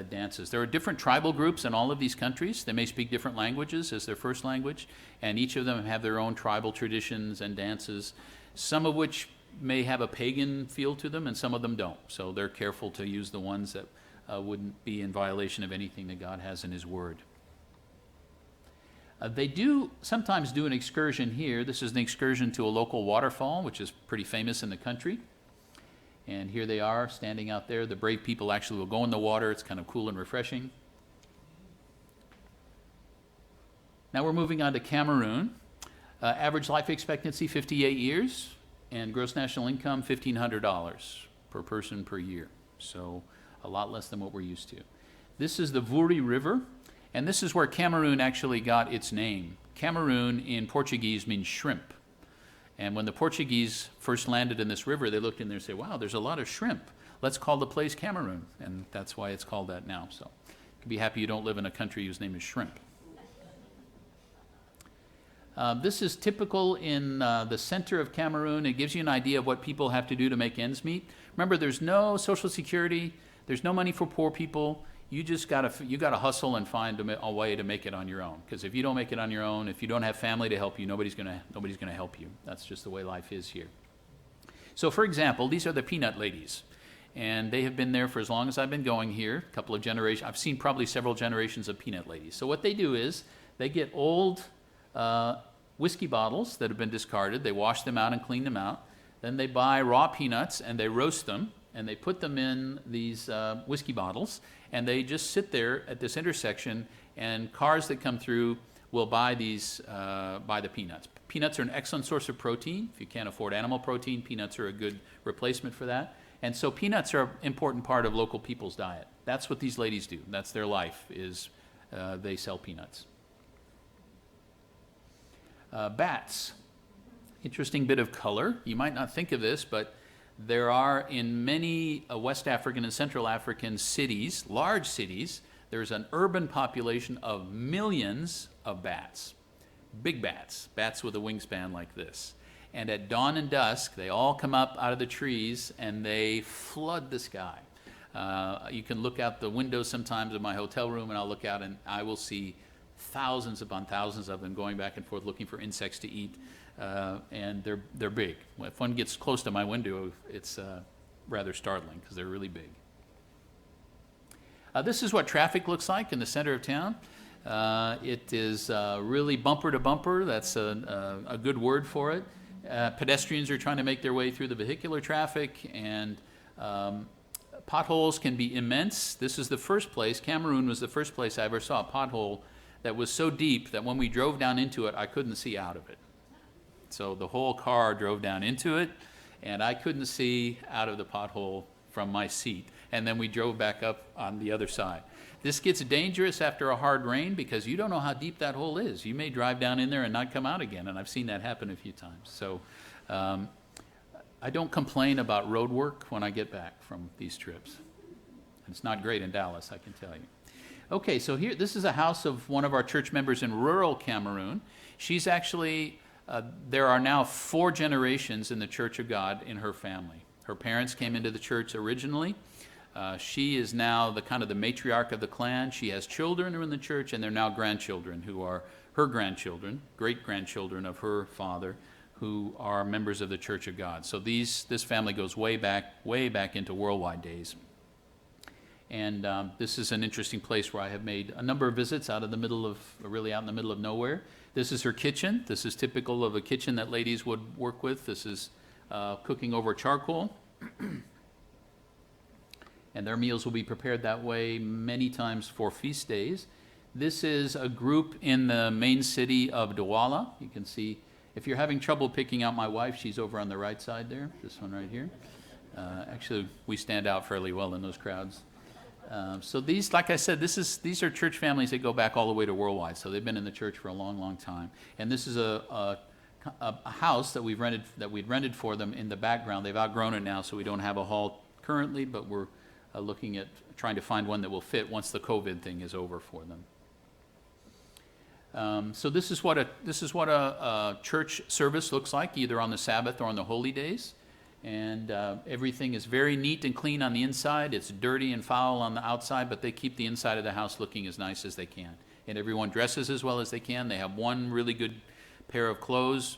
dances. There are different tribal groups in all of these countries. They may speak different languages as their first language, and each of them have their own tribal traditions and dances, some of which may have a pagan feel to them, and some of them don't. So they're careful to use the ones that wouldn't be in violation of anything that God has in His Word. They do sometimes do an excursion here. This is an excursion to a local waterfall, which is pretty famous in the country. And here they are standing out there. The brave people actually will go in the water. It's kind of cool and refreshing. Now we're moving on to Cameroon. Average life expectancy, 58 years. And gross national income, $1,500 per person per year. So a lot less than what we're used to. This is the Vuri River. And this is where Cameroon actually got its name. Cameroon in Portuguese means shrimp. And when the Portuguese first landed in this river, they looked in there and said, wow, there's a lot of shrimp. Let's call the place Cameroon. And that's why it's called that now. So you can be happy you don't live in a country whose name is shrimp. This is typical in the center of Cameroon. It gives you an idea of what people have to do to make ends meet. Remember, there's no Social Security. There's no money for poor people. You just gotta hustle and find a way to make it on your own. Because if you don't make it on your own, if you don't have family to help you, nobody's gonna help you. That's just the way life is here. So, for example, these are the peanut ladies, and they have been there for as long as I've been going here. A couple of generations. I've seen probably several generations of peanut ladies. So what they do is they get old whiskey bottles that have been discarded. They wash them out and clean them out. Then they buy raw peanuts and they roast them, and they put them in these whiskey bottles, and they just sit there at this intersection, and cars that come through will buy the peanuts. Peanuts are an excellent source of protein. If you can't afford animal protein, peanuts are a good replacement for that. And so peanuts are an important part of local people's diet. That's what these ladies do. That's their life, is they sell peanuts. Bats. Interesting bit of color. You might not think of this, but there are in many West African and Central African cities, large cities, there's an urban population of millions of bats. Big bats, bats with a wingspan like this. And at dawn and dusk, they all come up out of the trees and they flood the sky. You can look out the window sometimes of my hotel room, and I'll look out and I will see thousands upon thousands of them going back and forth looking for insects to eat. And they're big. If one gets close to my window, it's rather startling because they're really big. This is what traffic looks like in the center of town. It is really bumper to bumper. That's a good word for it. Pedestrians are trying to make their way through the vehicular traffic, and potholes can be immense. This is the first place, Cameroon was the first place I ever saw a pothole that was so deep that when we drove down into it, I couldn't see out of it. So the whole car drove down into it, and I couldn't see out of the pothole from my seat. And then we drove back up on the other side. This gets dangerous after a hard rain because you don't know how deep that hole is. You may drive down in there and not come out again, and I've seen that happen a few times. So I don't complain about road work when I get back from these trips. It's not great in Dallas, I can tell you. Okay, so here, this is a house of one of our church members in rural Cameroon. She's actually, there are now 4 generations in the Church of God in her family. Her parents came into the church originally. She is now the kind of the matriarch of the clan. She has children who are in the church, and they're now grandchildren who are her grandchildren, great-grandchildren of her father, who are members of the Church of God. So this family goes way back into worldwide days. And this is an interesting place where I have made a number of visits out in the middle of nowhere. This is her kitchen. This is typical of a kitchen that ladies would work with. This is cooking over charcoal. And their meals will be prepared that way many times for feast days. This is a group in the main city of Douala. You can see, if you're having trouble picking out my wife, she's over on the right side there, this one right here. Actually, we stand out fairly well in those crowds. So these, like I said, these are church families that go back all the way to worldwide. So they've been in the church for a long, long time. And this is a house that we'd rented for them in the background. They've outgrown it now, so we don't have a hall currently, but we're looking at trying to find one that will fit once the COVID thing is over for them. So this is what a church service looks like, either on the Sabbath or on the holy days. And everything is very neat and clean on the inside. It's dirty and foul on the outside, but they keep the inside of the house looking as nice as they can. And everyone dresses as well as they can. They have one really good pair of clothes.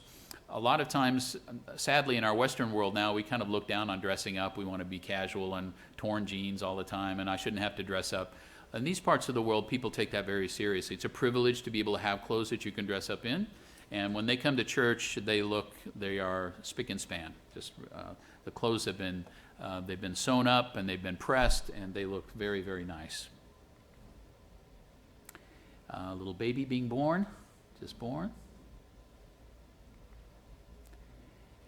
A lot of times, sadly, in our Western world now, we kind of look down on dressing up. We want to be casual and torn jeans all the time, and I shouldn't have to dress up. In these parts of the world, people take that very seriously. It's a privilege to be able to have clothes that you can dress up in. And when they come to church, they are spick and span. Just the clothes have been, they've been sewn up and they've been pressed, and they look very, very nice. Little baby being born, just born.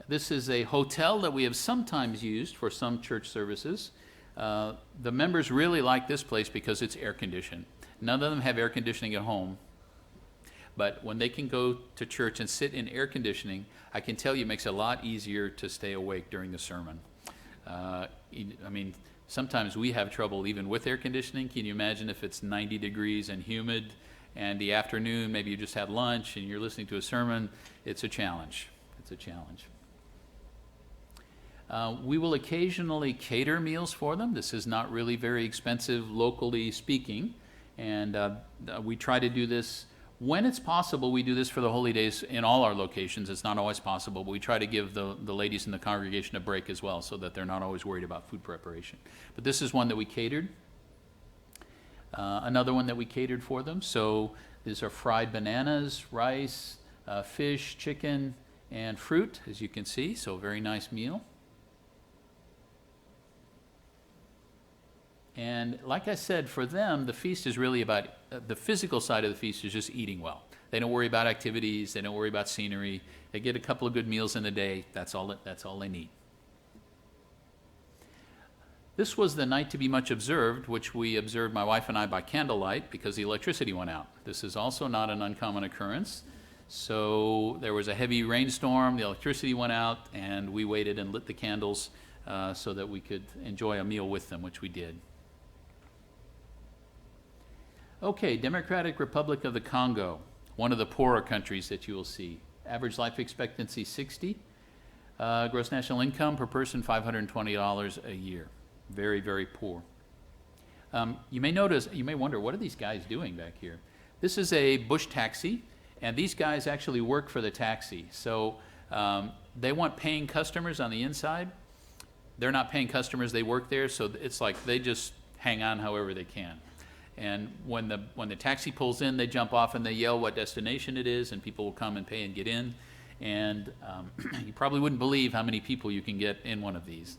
This is a hotel that we have sometimes used for some church services. The members really like this place because it's air conditioned. None of them have air conditioning at home. But when they can go to church and sit in air conditioning, I can tell you it makes it a lot easier to stay awake during the sermon. I mean, sometimes we have trouble even with air conditioning. Can you imagine if it's 90 degrees and humid and the afternoon, maybe you just had lunch and you're listening to a sermon? It's a challenge. It's a challenge. We will occasionally cater meals for them. This is not really very expensive, locally speaking. And we try to do this when it's possible. We do this for the holy days in all our locations. It's not always possible, but we try to give the ladies in the congregation a break as well so that they're not always worried about food preparation. But this is one that we catered. Another one that we catered for them. So these are fried bananas, rice, fish, chicken, and fruit, as you can see. So a very nice meal. And like I said, for them, the feast is really about, the physical side of the feast is just eating well. They don't worry about activities. They don't worry about scenery. They get a couple of good meals in the day. That's all they need. This was the night to be much observed, which we observed, my wife and I, by candlelight because the electricity went out. This is also not an uncommon occurrence. So there was a heavy rainstorm, the electricity went out, and we waited and lit the candles so that we could enjoy a meal with them, which we did. Okay, Democratic Republic of the Congo, one of the poorer countries that you will see. Average life expectancy 60. Gross national income per person $520 a year. Very, very poor. You may wonder, what are these guys doing back here? This is a bush taxi, and these guys actually work for the taxi. So they want paying customers on the inside. They're not paying customers, they work there, so it's like they just hang on however they can. And when the taxi pulls in, they jump off and they yell what destination it is, and people will come and pay and get in. And you probably wouldn't believe how many people you can get in one of these.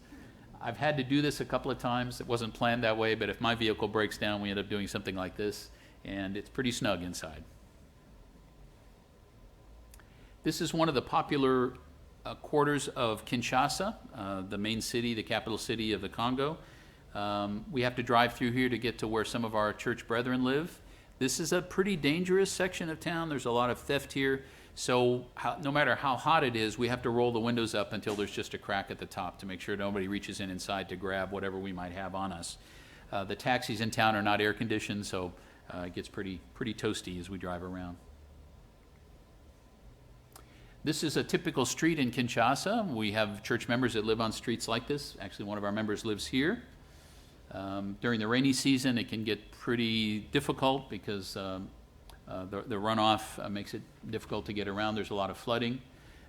I've had to do this a couple of times. It wasn't planned that way, but if my vehicle breaks down, we end up doing something like this, and it's pretty snug inside. This is one of the popular quarters of Kinshasa, the main city, the capital city of the Congo. We have to drive through here to get to where some of our church brethren live. This is a pretty dangerous section of town. There's a lot of theft here. So no matter how hot it is, we have to roll the windows up until there's just a crack at the top to make sure nobody reaches in inside to grab whatever we might have on us. The taxis in town are not air conditioned, so it gets pretty toasty as we drive around. This is a typical street in Kinshasa. We have church members that live on streets like this. Actually, one of our members lives here. During the rainy season, it can get pretty difficult because the runoff makes it difficult to get around. There's a lot of flooding.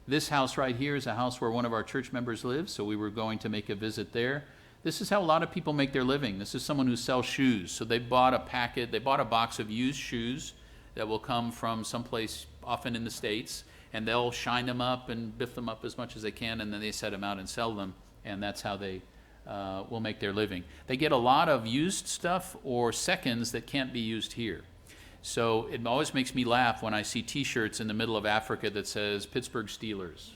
This house right here is a house where one of our church members lives, so we were going to make a visit there. This is how a lot of people make their living. This is someone who sells shoes. So they bought a box of used shoes that will come from someplace, often in the States, and they'll shine them up and biff them up as much as they can, and then they set them out and sell them, and that's how they will make their living. They get a lot of used stuff or seconds that can't be used here. So it always makes me laugh when I see T-shirts in the middle of Africa that says Pittsburgh Steelers.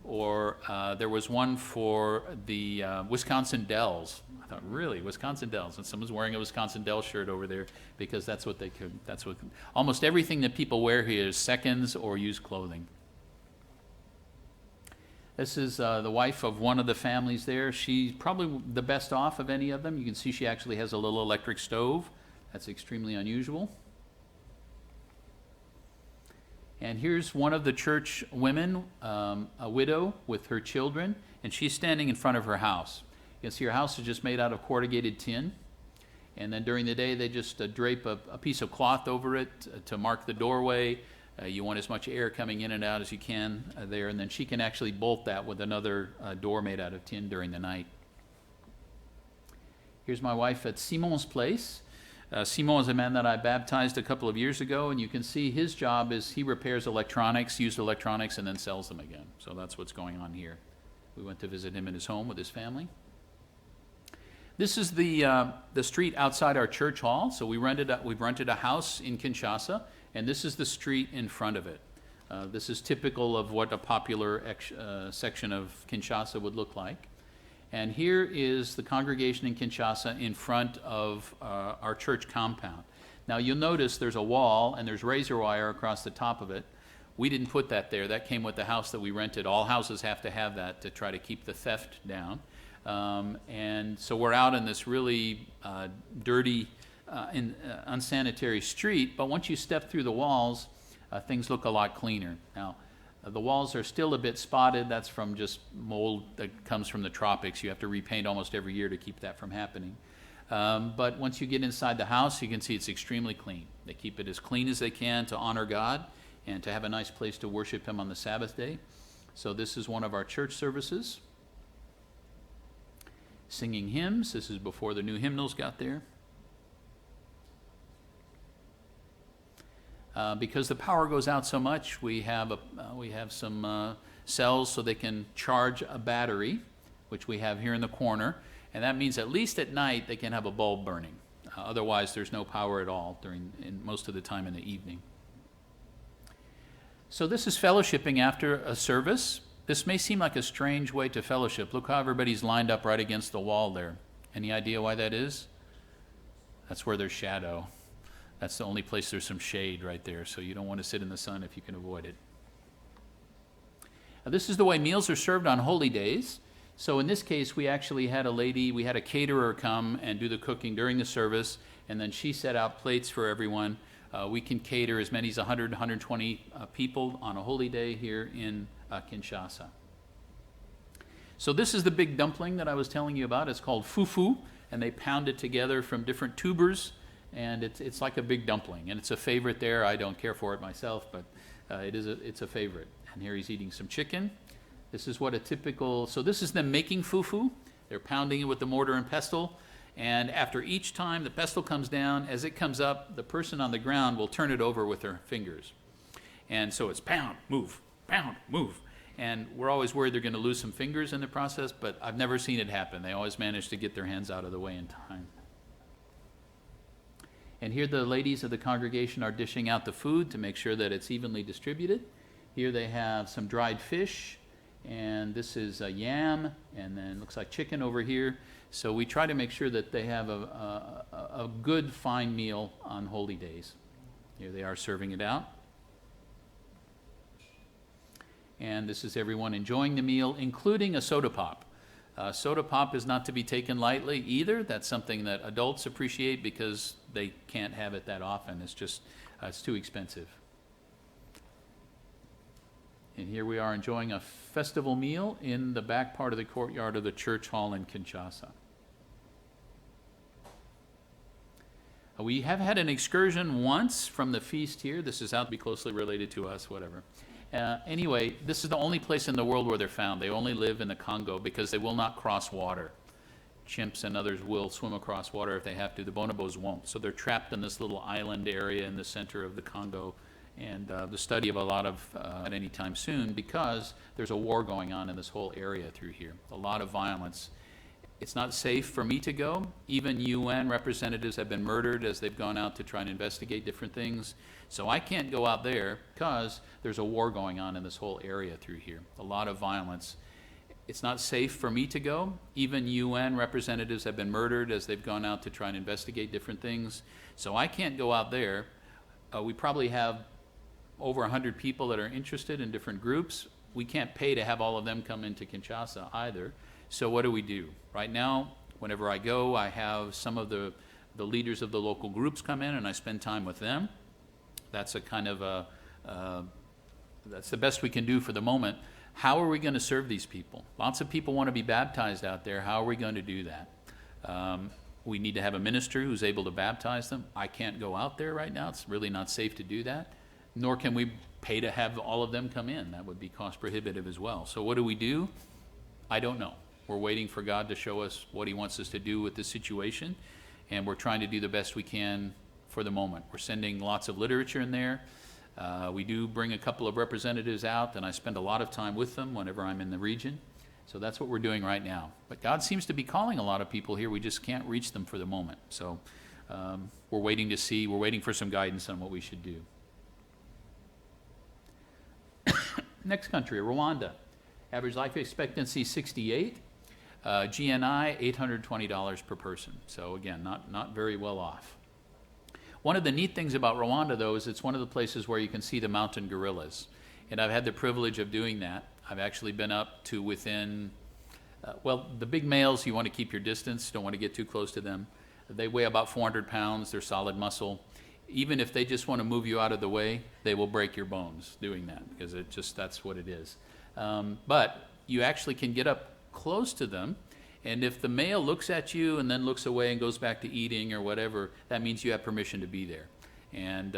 Or there was one for the Wisconsin Dells. I thought, really, Wisconsin Dells? And someone's wearing a Wisconsin Dells shirt over there because that's what they could. Almost everything that people wear here is seconds or used clothing. This is the wife of one of the families there. She's probably the best off of any of them. You can see she actually has a little electric stove. That's extremely unusual. And here's one of the church women, a widow with her children, and she's standing in front of her house. You can see her house is just made out of corrugated tin. And then during the day, they just drape a piece of cloth over it to mark the doorway. You want as much air coming in and out as you can there, and then she can actually bolt that with another door made out of tin during the night. Here's my wife at Simon's place. Simon is a man that I baptized a couple of years ago, and you can see his job is he repairs electronics, used electronics, and then sells them again. So that's what's going on here. We went to visit him in his home with his family. This is the street outside our church hall. So we've rented a house in Kinshasa, and this is the street in front of it. This is typical of what a popular section of Kinshasa would look like. And here is the congregation in Kinshasa in front of our church compound. Now you'll notice there's a wall and there's razor wire across the top of it. We didn't put that there. That came with the house that we rented. All houses have to have that to try to keep the theft down. And so we're out in this really dirty, unsanitary street, but once you step through the walls, things look a lot cleaner. Now, the walls are still a bit spotted. That's from just mold that comes from the tropics. You have to repaint almost every year to keep that from happening. But once you get inside the house, you can see it's extremely clean. They keep it as clean as they can to honor God and to have a nice place to worship Him on the Sabbath day. So this is one of our church services. Singing hymns. This is before the new hymnals got there. Because the power goes out so much, we have some cells so they can charge a battery, which we have here in the corner, and that means at least at night they can have a bulb burning. Otherwise, there's no power at all in most of the time in the evening. So this is fellowshipping after a service. This may seem like a strange way to fellowship. Look how everybody's lined up right against the wall there. Any idea why that is? That's where there's shadow. That's the only place there's some shade right there, so you don't want to sit in the sun if you can avoid it. Now, this is the way meals are served on holy days. So in this case, we actually had we had a caterer come and do the cooking during the service, and then she set out plates for everyone. We can cater as many as 100, 120 people on a holy day here in Kinshasa. So this is the big dumpling that I was telling you about. It's called fufu, and they pound it together from different tubers, and it's like a big dumpling, and it's a favorite there. I don't care for it myself, but it's a favorite. And here he's eating some chicken. This is what so this is them making fufu. They're pounding it with the mortar and pestle, and after each time the pestle comes down, as it comes up, the person on the ground will turn it over with their fingers. And so it's pound, move, and we're always worried they're going to lose some fingers in the process, but I've never seen it happen. They always manage to get their hands out of the way in time. And here the ladies of the congregation are dishing out the food to make sure that it's evenly distributed. Here they have some dried fish, and this is a yam, and then looks like chicken over here. So we try to make sure that they have a good, fine meal on holy days. Here they are serving it out. And this is everyone enjoying the meal, including a soda pop. Soda pop is not to be taken lightly either. That's something that adults appreciate because they can't have it that often. It's too expensive. And here we are enjoying a festival meal in the back part of the courtyard of the church hall in Kinshasa. We have had an excursion once from the feast here. This is out to be closely related to us, whatever. Anyway, this is the only place in the world where they're found. They only live in the Congo because they will not cross water. Chimps and others will swim across water if they have to. The bonobos won't. So they're trapped in this little island area in the center of the Congo, and the study of a lot of at any time soon, because there's a war going on in this whole area through here. A lot of violence. It's not safe for me to go. Even UN representatives have been murdered as they've gone out to try and investigate different things. So I can't go out there because there's a war going on in this whole area through here. A lot of violence. It's not safe for me to go. Even UN representatives have been murdered as they've gone out to try and investigate different things. So I can't go out there. We probably have over 100 people that are interested in different groups. We can't pay to have all of them come into Kinshasa either. So what do? Right now, whenever I go, I have some of the leaders of the local groups come in and I spend time with them. That's a kind of that's the best we can do for the moment. How are we going to serve these people? Lots of people want to be baptized out there. How are we going to do that? We need to have a minister who's able to baptize them. I can't go out there right now. It's really not safe to do that. Nor can we pay to have all of them come in. That would be cost prohibitive as well. So what do? I don't know. We're waiting for God to show us what He wants us to do with this situation, and we're trying to do the best we can for the moment. We're sending lots of literature in there. We do bring a couple of representatives out, and I spend a lot of time with them whenever I'm in the region. So that's what we're doing right now. But God seems to be calling a lot of people here. We just can't reach them for the moment. So we're waiting to see. We're waiting for some guidance on what we should do. Next country, Rwanda. Average life expectancy 68. GNI $820 per person. So again, not very well off. One of the neat things about Rwanda, though, is it's one of the places where you can see the mountain gorillas. And I've had the privilege of doing that. I've actually been up to within, well, the big males, you want to keep your distance, don't want to get too close to them. They weigh about 400 pounds, they're solid muscle. Even if they just want to move you out of the way, they will break your bones doing that, because that's what it is. But you actually can get up close to them, and if the male looks at you and then looks away and goes back to eating or whatever, that means you have permission to be there. And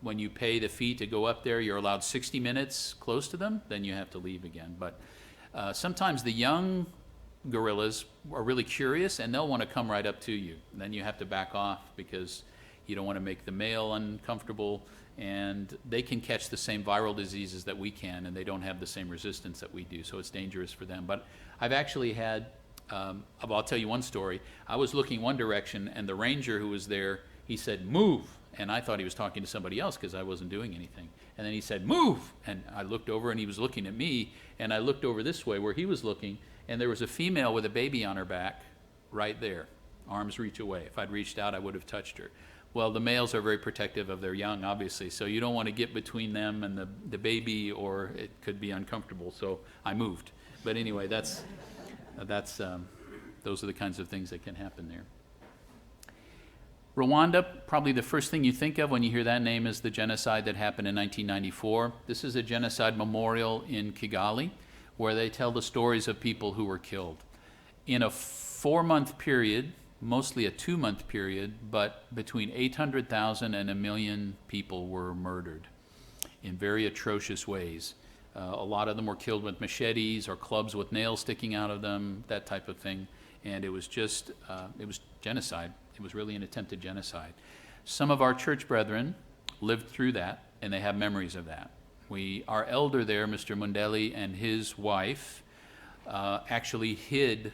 when you pay the fee to go up there, you're allowed 60 minutes close to them, then you have to leave again. But sometimes the young gorillas are really curious, and they'll want to come right up to you. And then you have to back off, because you don't want to make the male uncomfortable, and they can catch the same viral diseases that we can, and they don't have the same resistance that we do, so it's dangerous for them. But I've actually had, I'll tell you one story. I was looking one direction, and the ranger who was there, he said, "Move." And I thought he was talking to somebody else because I wasn't doing anything. And then he said, "Move." And I looked over, and he was looking at me, and I looked over this way where he was looking, and there was a female with a baby on her back right there, arm's reach away. If I'd reached out, I would have touched her. Well, the males are very protective of their young, obviously, so you don't want to get between them and the baby, or it could be uncomfortable, so I moved. But anyway, those are the kinds of things that can happen there. Rwanda, probably the first thing you think of when you hear that name is the genocide that happened in 1994. This is a genocide memorial in Kigali, where they tell the stories of people who were killed. In a 4-month period, mostly a 2-month period, but between 800,000 and 1 million people were murdered in very atrocious ways. A lot of them were killed with machetes or clubs with nails sticking out of them, that type of thing. And it was just, it was genocide. It was really an attempted genocide. Some of our church brethren lived through that, and they have memories of that. Our elder there, Mr. Mundeli, and his wife actually hid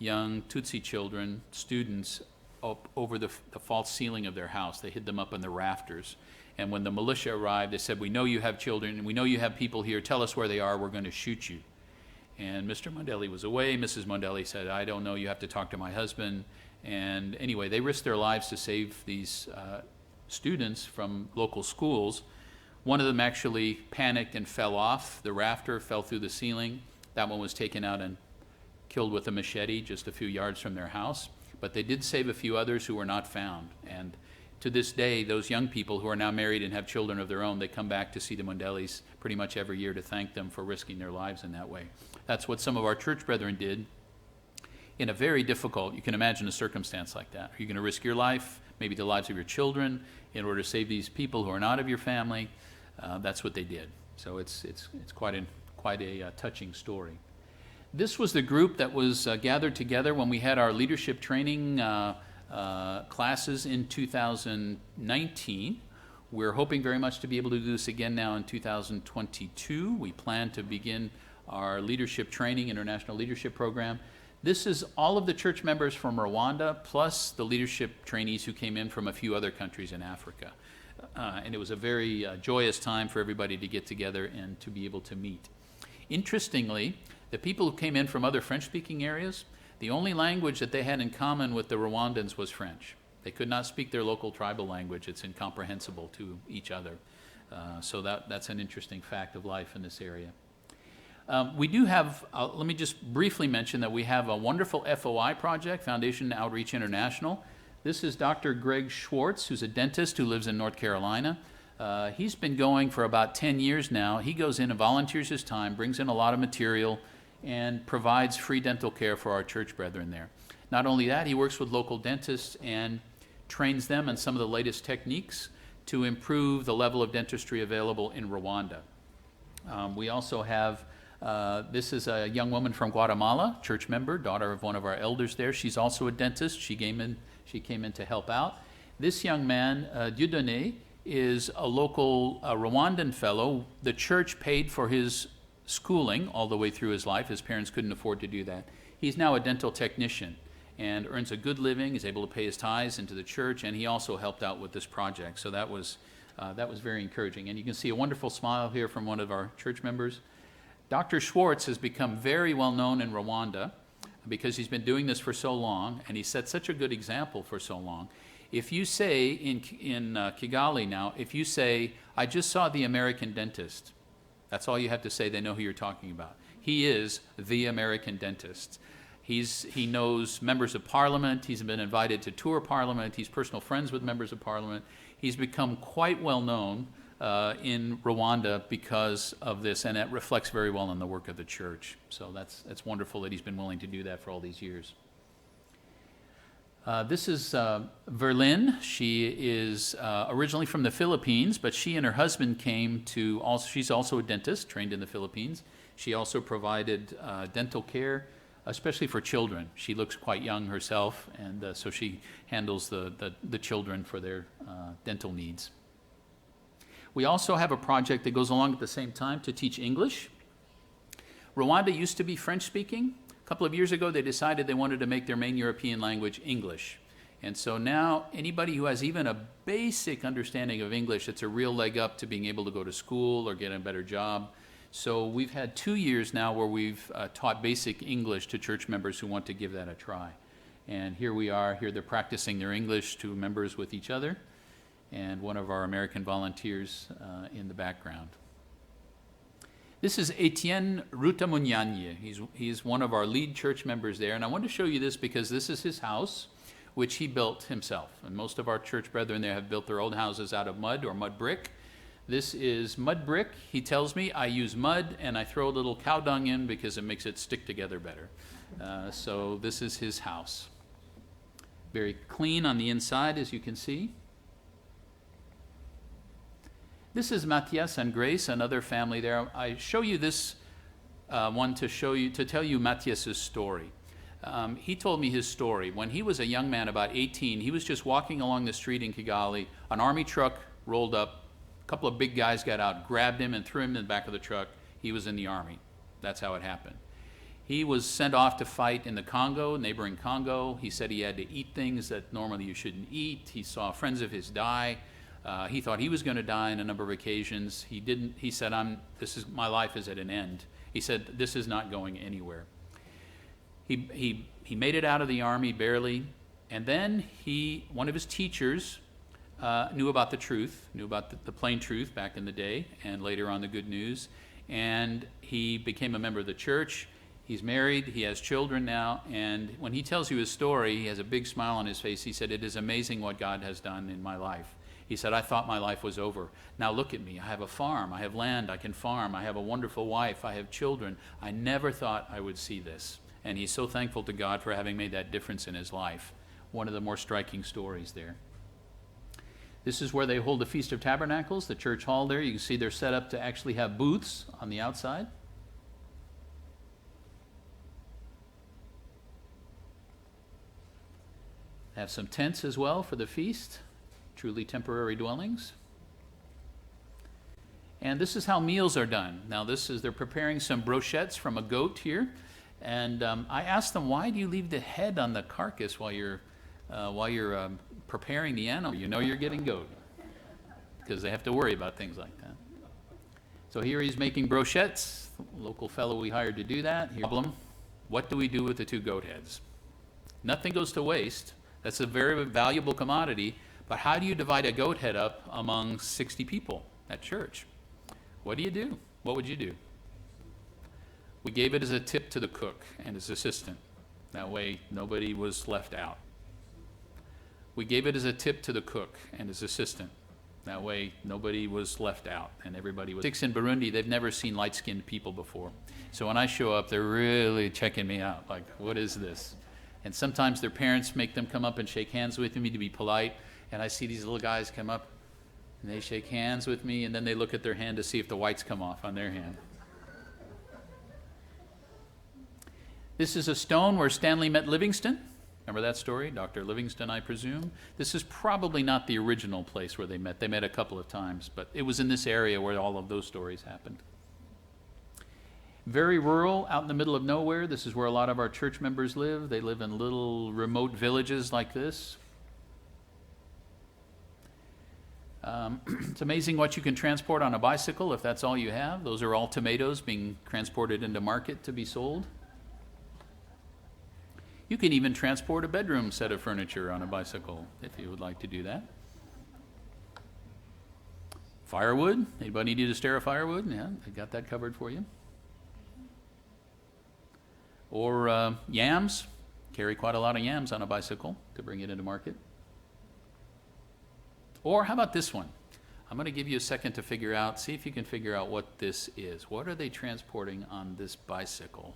young Tutsi children, students, up over the false ceiling of their house. They hid them up in the rafters. And when the militia arrived, they said, "We know you have children, and we know you have people here. Tell us where they are. We're going to shoot you." And Mr. Mundeli was away. Mrs. Mundeli said, "I don't know. You have to talk to my husband." And anyway, they risked their lives to save these students from local schools. One of them actually panicked and fell off the rafter, fell through the ceiling. That one was taken out and killed with a machete just a few yards from their house. But they did save a few others who were not found. And to this day, those young people who are now married and have children of their own, they come back to see the Mundelis pretty much every year to thank them for risking their lives in that way. That's what some of our church brethren did in a very difficult, you can imagine a circumstance like that. Are you going to risk your life, maybe the lives of your children, in order to save these people who are not of your family? That's what they did. So it's quite a touching story. This was the group that was gathered together when we had our leadership training classes in 2019. We're hoping very much to be able to do this again now in 2022. We plan to begin our leadership training, international leadership program. This is all of the church members from Rwanda, plus the leadership trainees who came in from a few other countries in Africa. And it was a very joyous time for everybody to get together and to be able to meet. Interestingly, the people who came in from other French-speaking areas, the only language that they had in common with the Rwandans was French. They could not speak their local tribal language. It's incomprehensible to each other. So that's an interesting fact of life in this area. We do have, let me just briefly mention that we have a wonderful FOI project, Foundation Outreach International. This is Dr. Greg Schwartz, who's a dentist who lives in North Carolina. He's been going for about 10 years now. He goes in and volunteers his time, brings in a lot of material, and provides free dental care for our church brethren there. Not only that, he works with local dentists and trains them in some of the latest techniques to improve the level of dentistry available in Rwanda. We also have, this is a young woman from Guatemala, church member, daughter of one of our elders there. She's also a dentist. She came in to help out. This young man, Dieudonné, is a local Rwandan fellow. The church paid for his schooling all the way through his life. His parents couldn't afford to do that. He's now a dental technician and earns a good living. He's able to pay his tithes into the church, and he also helped out with this project. So that was very encouraging. And you can see a wonderful smile here from one of our church members. Dr. Schwartz has become very well known in Rwanda because he's been doing this for so long, and he set such a good example for so long. If you say in Kigali now, if you say, I just saw the American dentist, that's all you have to say. They know who you're talking about. He is the American dentist. He knows members of parliament. He's been invited to tour parliament. He's personal friends with members of parliament. He's become quite well known in Rwanda because of this, and it reflects very well on the work of the church. So that's wonderful that he's been willing to do that for all these years. This is Verlin. She is originally from the Philippines, but she and her husband came to, she's also a dentist, trained in the Philippines. She also provided dental care, especially for children. She looks quite young herself, and so she handles the children for their dental needs. We also have a project that goes along at the same time to teach English. Rwanda used to be French-speaking. A couple of years ago, they decided they wanted to make their main European language English. And so now anybody who has even a basic understanding of English, it's a real leg up to being able to go to school or get a better job. So we've had 2 years now where we've taught basic English to church members who want to give that a try. And here we are, here they're practicing their English to members with each other, and one of our American volunteers in the background. This is Etienne Rutamunyanye. He's one of our lead church members there, and I want to show you this because this is his house, which he built himself. And most of our church brethren there have built their old houses out of mud or mud brick. This is mud brick. He tells me I use mud and I throw a little cow dung in because it makes it stick together better. So this is his house. Very clean on the inside, as you can see. This is Matthias and Grace, another family there. I show you this one to tell you Matthias's story. He told me his story. When he was a young man, about 18, he was just walking along the street in Kigali. An army truck rolled up. A couple of big guys got out, grabbed him, and threw him in the back of the truck. He was in the army. That's how it happened. He was sent off to fight in the Congo, neighboring Congo. He said he had to eat things that normally you shouldn't eat. He saw friends of his die. He thought he was going to die on a number of occasions. He didn't. He said, my life is at an end. He said, this is not going anywhere. He made it out of the army barely, and then one of his teachers knew about the truth, knew about the plain truth back in the day, and later on the good news, and he became a member of the church. He's married, he has children now, and when he tells you his story, he has a big smile on his face. He said, it is amazing what God has done in my life. He said, I thought my life was over. Now look at me. I have a farm. I have land. I can farm. I have a wonderful wife. I have children. I never thought I would see this. And he's so thankful to God for having made that difference in his life. One of the more striking stories there. This is where they hold the Feast of Tabernacles, the church hall there. You can see they're set up to actually have booths on the outside. Have some tents as well for the feast. Truly temporary dwellings. And this is how meals are done. Now they're preparing some brochettes from a goat here. And I asked them, why do you leave the head on the carcass while you're preparing the animal? You know you're getting goat. Because they have to worry about things like that. So here he's making brochettes. Local fellow we hired to do that. Here's the problem. What do we do with the 2 goat heads? Nothing goes to waste. That's a very valuable commodity. But how do you divide a goat head up among 60 people at church? What do you do? What would you do? We gave it as a tip to the cook and his assistant. That way nobody was left out. We gave it as a tip to the cook and his assistant. That way nobody was left out and everybody was. In Burundi, they've never seen light-skinned people before. So when I show up, they're really checking me out. Like, what is this? And sometimes their parents make them come up and shake hands with me to be polite. And I see these little guys come up, and they shake hands with me, and then they look at their hand to see if the whites come off on their hand. This is a stone where Stanley met Livingston. Remember that story? Dr. Livingston, I presume. This is probably not the original place where they met. They met a couple of times, but it was in this area where all of those stories happened. Very rural, out in the middle of nowhere. This is where a lot of our church members live. They live in little remote villages like this. It's amazing what you can transport on a bicycle if that's all you have. Those are all tomatoes being transported into market to be sold. You can even transport a bedroom set of furniture on a bicycle if you would like to do that. Firewood. Anybody need a stair of firewood? Yeah, I got that covered for you. Or yams. Carry quite a lot of yams on a bicycle to bring it into market. Or how about this one? I'm going to give you a second to figure out, see if you can figure out what this is. What are they transporting on this bicycle?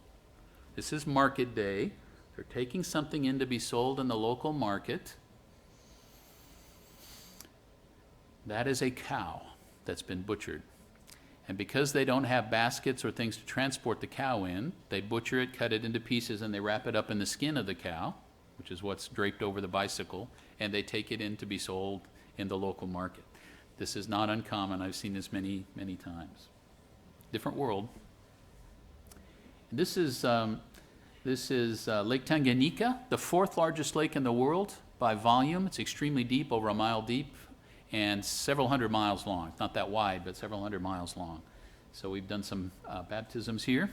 This is market day. They're taking something in to be sold in the local market. That is a cow that's been butchered. And because they don't have baskets or things to transport the cow in, they butcher it, cut it into pieces, and they wrap it up in the skin of the cow, which is what's draped over the bicycle, and they take it in to be sold in the local market. This is not uncommon. I've seen this many, many times. Different world. And this is Lake Tanganyika, the fourth largest lake in the world by volume. It's extremely deep, over a mile deep, and several hundred miles long. It's not that wide, but several hundred miles long. So we've done some baptisms here.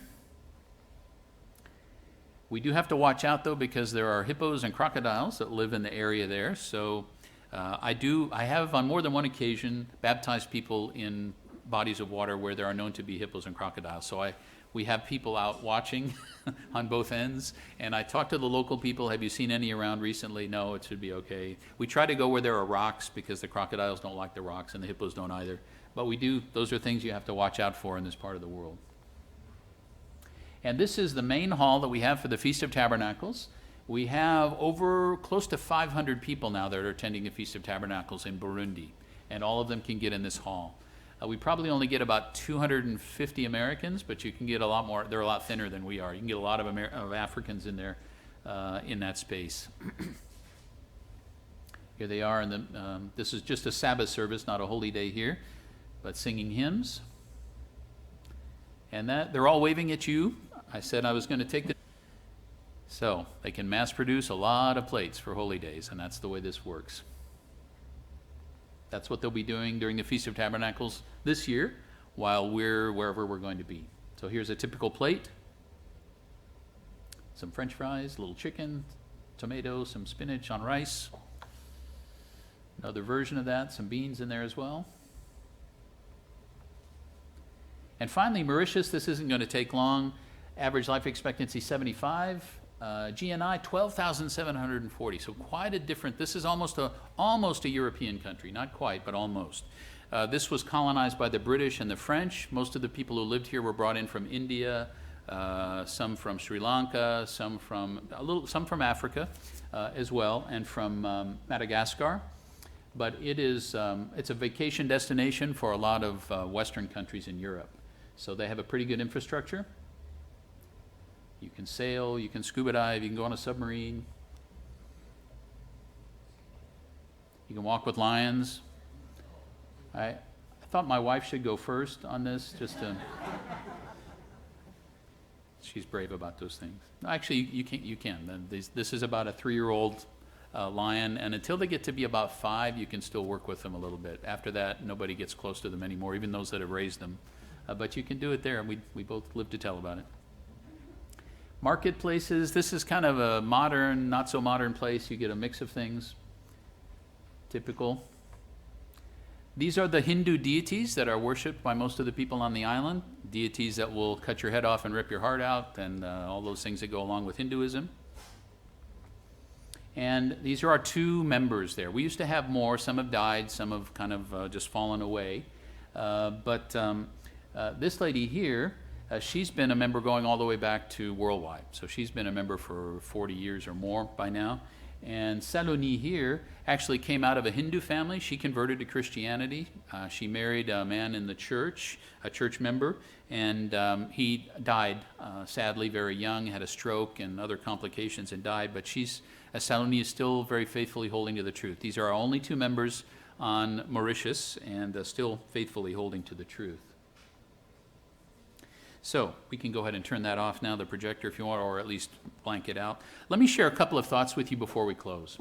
We do have to watch out, though, because there are hippos and crocodiles that live in the area there. So I have on more than one occasion baptized people in bodies of water where there are known to be hippos and crocodiles. So we have people out watching on both ends, and I talk to the local people. Have you seen any around recently? No, it should be okay. We try to go where there are rocks because the crocodiles don't like the rocks and the hippos don't either. But those are things you have to watch out for in this part of the world. And this is the main hall that we have for the Feast of Tabernacles. We have over close to 500 people now that are attending the Feast of Tabernacles in Burundi, and all of them can get in this hall. We probably only get about 250 Americans, but you can get a lot more. They're a lot thinner than we are. You can get a lot of Africans in there in that space. Here they are, and this is just a Sabbath service, not a holy day here, but singing hymns. And they're all waving at you. I said I was going to take the... So they can mass produce a lot of plates for holy days, and that's the way this works. That's what they'll be doing during the Feast of Tabernacles this year, while we're wherever we're going to be. So here's a typical plate. Some French fries, a little chicken, tomato, some spinach on rice. Another version of that, some beans in there as well. And finally, Mauritius, this isn't going to take long. Average life expectancy 75. GNI 12,740, so quite a different. This is almost a European country, not quite, but almost. This was colonized by the British and the French. Most of the people who lived here were brought in from India, some from Sri Lanka, some from Africa as well, and from Madagascar. But it's a vacation destination for a lot of Western countries in Europe. So they have a pretty good infrastructure. You can sail, you can scuba dive, you can go on a submarine. You can walk with lions. I thought my wife should go first on this, just to... She's brave about those things. Actually, you can. This is about a 3-year-old lion, and until they get to be about 5, you can still work with them a little bit. After that, nobody gets close to them anymore, even those that have raised them. But you can do it there, and we both live to tell about it. Marketplaces, this is kind of a modern, not so modern place. You get a mix of things, typical. These are the Hindu deities that are worshipped by most of the people on the island, deities that will cut your head off and rip your heart out, and all those things that go along with Hinduism. And these are our 2 members there. We used to have more. Some have died, some have kind of just fallen away. But this lady here, she's been a member going all the way back to worldwide. So she's been a member for 40 years or more by now. And Saloni here actually came out of a Hindu family. She converted to Christianity. She married a man in the church, a church member, and he died sadly very young, had a stroke and other complications and died. But Saloni is still very faithfully holding to the truth. These are our only 2 members on Mauritius, and still faithfully holding to the truth. So we can go ahead and turn that off now, the projector, if you want, or at least blank it out. Let me share a couple of thoughts with you before we close.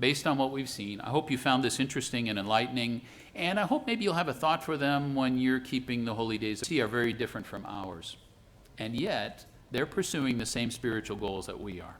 Based on what we've seen, I hope you found this interesting and enlightening, and I hope maybe you'll have a thought for them when you're keeping the holy days. They are very different from ours, and yet they're pursuing the same spiritual goals that we are.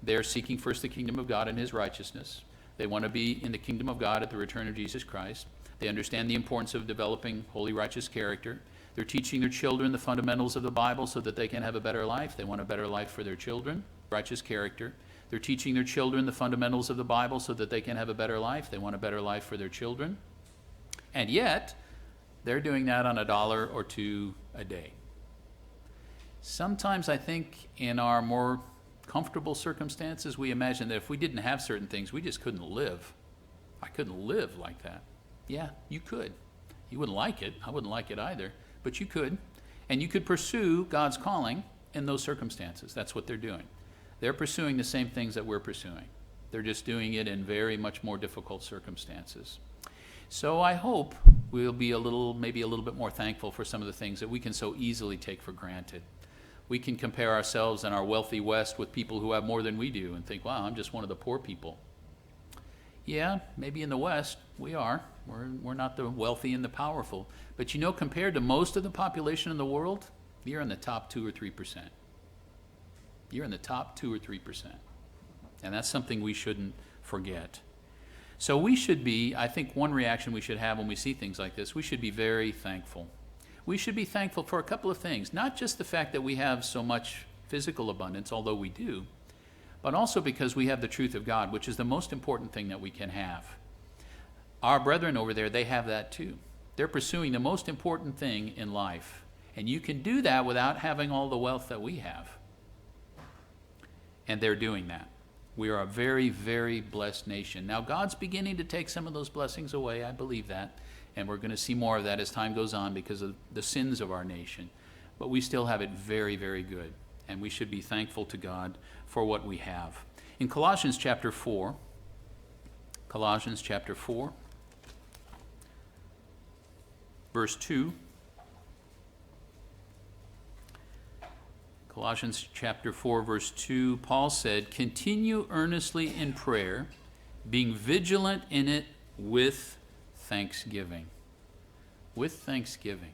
They're seeking first the kingdom of God and his righteousness. They want to be in the kingdom of God at the return of Jesus Christ. They understand the importance of developing holy, righteous character. They're teaching their children the fundamentals of the Bible so that they can have a better life. They want a better life for their children, righteous character. They're teaching their children the fundamentals of the Bible so that they can have a better life. They want a better life for their children. And yet, they're doing that on $1 or $2 a day. Sometimes I think in our more comfortable circumstances, we imagine that if we didn't have certain things, we just couldn't live. I couldn't live like that. Yeah, you could. You wouldn't like it. I wouldn't like it either. But you could. And you could pursue God's calling in those circumstances. That's what they're doing. They're pursuing the same things that we're pursuing. They're just doing it in very much more difficult circumstances. So I hope we'll be maybe a little bit more thankful for some of the things that we can so easily take for granted. We can compare ourselves in our wealthy West with people who have more than we do and think, wow, I'm just one of the poor people. Yeah, maybe in the West we are. We're not the wealthy and the powerful. But compared to most of the population in the world, you're in the top 2 or 3%. You're in the top 2 or 3%. And that's something we shouldn't forget. So we should be, I think one reaction we should have when we see things like this, we should be very thankful. We should be thankful for a couple of things, not just the fact that we have so much physical abundance, although we do, but also because we have the truth of God, which is the most important thing that we can have. Our brethren over there, they have that too. They're pursuing the most important thing in life. And you can do that without having all the wealth that we have. And they're doing that. We are a very, very blessed nation. Now, God's beginning to take some of those blessings away. I believe that. And we're going to see more of that as time goes on because of the sins of our nation. But we still have it very, very good. And we should be thankful to God for what we have. In Colossians chapter 4, verse 2. Colossians chapter 4, verse 2, Paul said, "Continue earnestly in prayer, being vigilant in it with thanksgiving." With thanksgiving.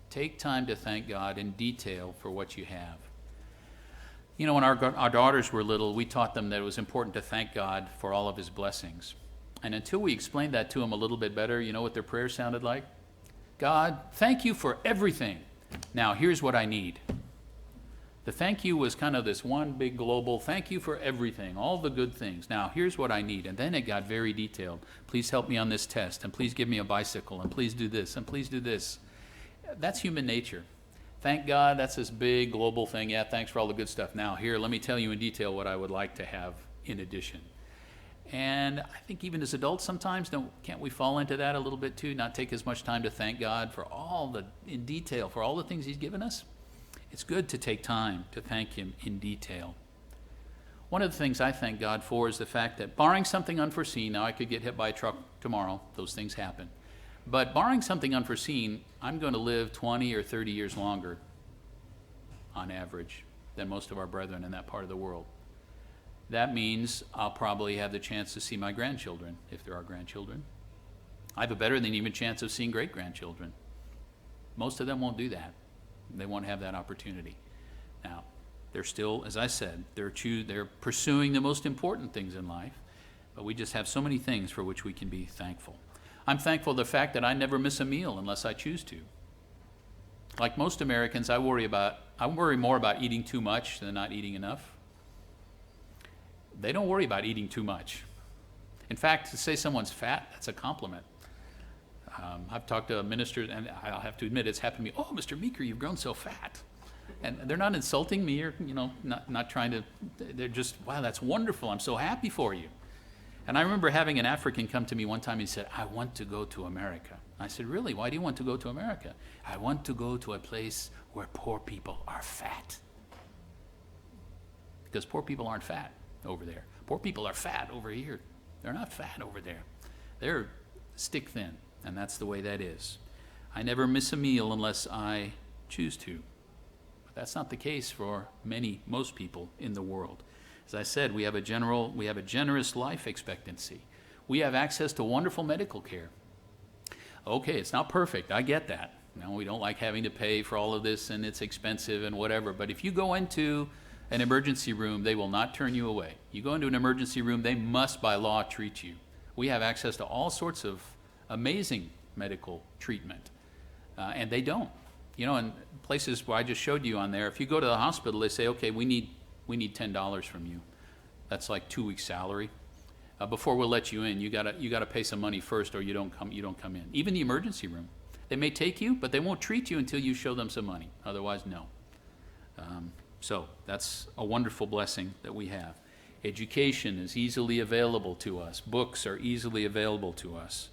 Take time to thank God in detail for what you have. When our daughters were little, we taught them that it was important to thank God for all of his blessings. And until we explained that to them a little bit better, you know what their prayer sounded like? God, thank you for everything. Now, here's what I need. The thank you was kind of this one big global, thank you for everything, all the good things. Now, here's what I need. And then it got very detailed. Please help me on this test, and please give me a bicycle, and please do this, and please do this. That's human nature. Thank God, that's this big global thing. Yeah, thanks for all the good stuff. Now, here, let me tell you in detail what I would like to have in addition. And I think even as adults sometimes, can't we fall into that a little bit too? Not take as much time to thank God for in detail, for all the things he's given us? It's good to take time to thank him in detail. One of the things I thank God for is the fact that barring something unforeseen, now I could get hit by a truck tomorrow, those things happen. But barring something unforeseen, I'm going to live 20 or 30 years longer on average than most of our brethren in that part of the world. That means I'll probably have the chance to see my grandchildren, if there are grandchildren. I have a better than even chance of seeing great-grandchildren. Most of them won't do that. They won't have that opportunity. Now, they're still, as I said, they're pursuing the most important things in life, but we just have so many things for which we can be thankful. I'm thankful for the fact that I never miss a meal unless I choose to. Like most Americans, I worry more about eating too much than not eating enough. They don't worry about eating too much. In fact, to say someone's fat, that's a compliment. I've talked to ministers, and I'll have to admit, it's happened to me. Oh, Mr. Meeker, you've grown so fat. And they're not insulting me or, not trying to, they're just, wow, that's wonderful. I'm so happy for you. And I remember having an African come to me one time and he said, I want to go to America. I said, really? Why do you want to go to America? I want to go to a place where poor people are fat. Because poor people aren't fat over there. Poor people are fat over here. They're not fat over there. They're stick thin, and that's the way that is. I never miss a meal unless I choose to. But that's not the case for most people in the world. As I said, we have a generous life expectancy. We have access to wonderful medical care. Okay, it's not perfect. I get that. We don't like having to pay for all of this, and it's expensive and whatever. But if you go into an emergency room, they will not turn you away. You go into an emergency room, they must by law treat you. We have access to all sorts of amazing medical treatment, and they don't. You know, in places where I just showed you on there, if you go to the hospital, they say, okay, we need $10 from you. That's like 2 weeks' salary. Before we'll let you in, you gotta pay some money first, or you don't come in. Even the emergency room, they may take you, but they won't treat you until you show them some money. Otherwise, no. So that's a wonderful blessing that we have. Education is easily available to us. Books are easily available to us.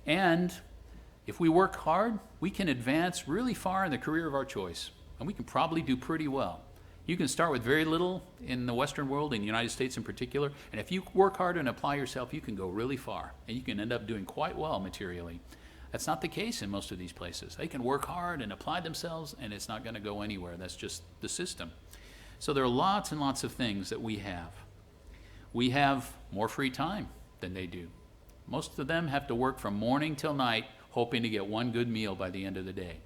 And if we work hard, we can advance really far in the career of our choice. And we can probably do pretty well. You can start with very little in the Western world, in the United States in particular, and if you work hard and apply yourself, you can go really far, and you can end up doing quite well materially. That's not the case in most of these places. They can work hard and apply themselves, and it's not going to go anywhere. That's just the system. So there are lots and lots of things that we have. We have more free time than they do. Most of them have to work from morning till night, hoping to get one good meal by the end of the day.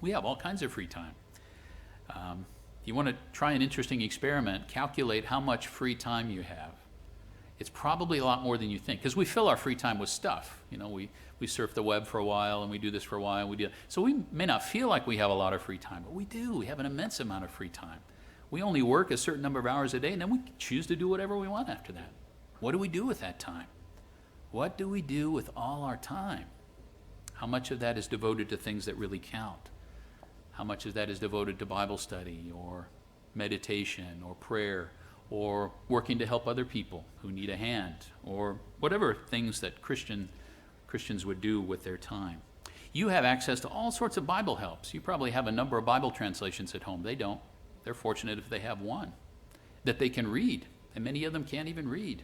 We have all kinds of free time. If you want to try an interesting experiment, calculate how much free time you have. It's probably a lot more than you think, because we fill our free time with stuff. You know, we surf the web for a while, and we do this for a while, and we do. So we may not feel like we have a lot of free time, but we do. We have an immense amount of free time. We only work a certain number of hours a day, and then we choose to do whatever we want after that. What do we do with that time? What do we do with all our time? How much of that is devoted to things that really count? How much of that is devoted to Bible study or meditation or prayer or working to help other people who need a hand or whatever things that Christians would do with their time? You have access to all sorts of Bible helps. You probably have a number of Bible translations at home. They don't. They're fortunate if they have one that they can read, and many of them can't even read.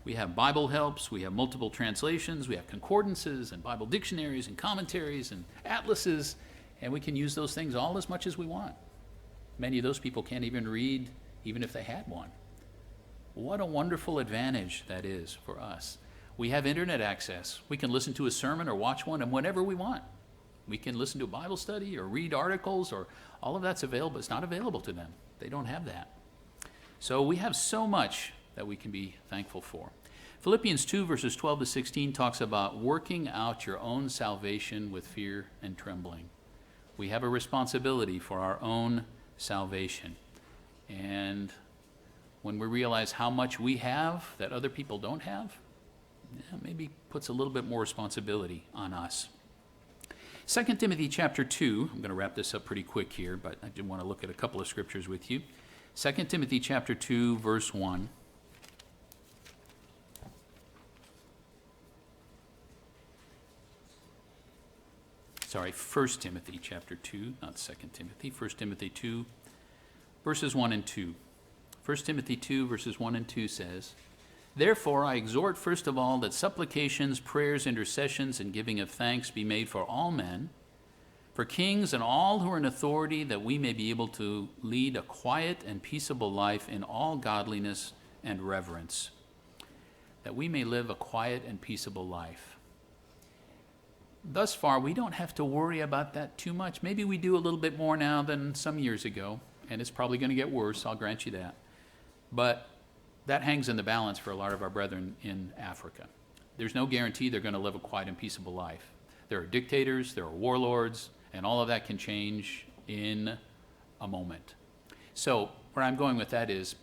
We have Bible helps, we have multiple translations, we have concordances and Bible dictionaries and commentaries and atlases, and we can use those things all as much as we want. Many of those people can't even read, even if they had one. What a wonderful advantage that is for us. We have internet access. We can listen to a sermon or watch one and whenever we want. We can listen to a Bible study or read articles, or all of that's available. It's not available to them. They don't have that. So we have so much that we can be thankful for. Philippians 2 verses 12 to 16 talks about working out your own salvation with fear and trembling. We have a responsibility for our own salvation. And when we realize how much we have that other people don't have, maybe puts a little bit more responsibility on us. 2 Timothy chapter 2, I'm going to wrap this up pretty quick here, but I did want to look at a couple of scriptures with you. 2 Timothy chapter 2, verse 1. Sorry, 1 Timothy chapter 2, not 2 Timothy. 1 Timothy 2, verses 1 and 2. 1 Timothy 2, verses 1 and 2 says, "Therefore I exhort first of all that supplications, prayers, intercessions, and giving of thanks be made for all men, for kings and all who are in authority, that we may be able to lead a quiet and peaceable life in all godliness and reverence." That we may live a quiet and peaceable life. Thus far, we don't have to worry about that too much. Maybe we do a little bit more now than some years ago, and it's probably going to get worse, I'll grant you that. But that hangs in the balance for a lot of our brethren in Africa. There's no guarantee they're going to live a quiet and peaceable life. There are dictators, there are warlords, and all of that can change in a moment. So where I'm going with that is,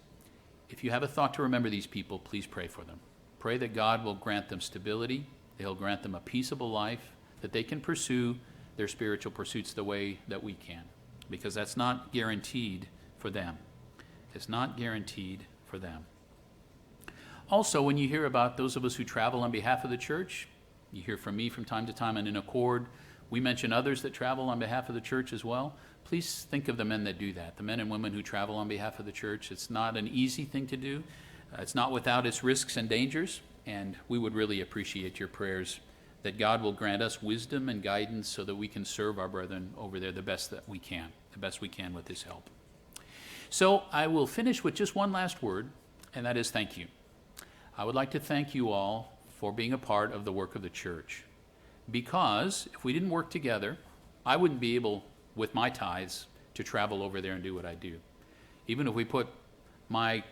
if you have a thought to remember these people, please pray for them. Pray that God will grant them stability, that He'll grant them a peaceable life, that they can pursue their spiritual pursuits the way that we can, because that's not guaranteed for them. It's not guaranteed for them. Also, when you hear about those of us who travel on behalf of the church, you hear from me from time to time, and in Accord, we mention others that travel on behalf of the church as well. Please think of the men that do that, the men and women who travel on behalf of the church. It's not an easy thing to do. It's not without its risks and dangers, and we would really appreciate your prayers that God will grant us wisdom and guidance so that we can serve our brethren over there the best that we can, the best we can with His help. So I will finish with just one last word, and that is thank you. I would like to thank you all for being a part of the work of the church, because if we didn't work together, I wouldn't be able, with my tithes, to travel over there and do what I do. Even if we put my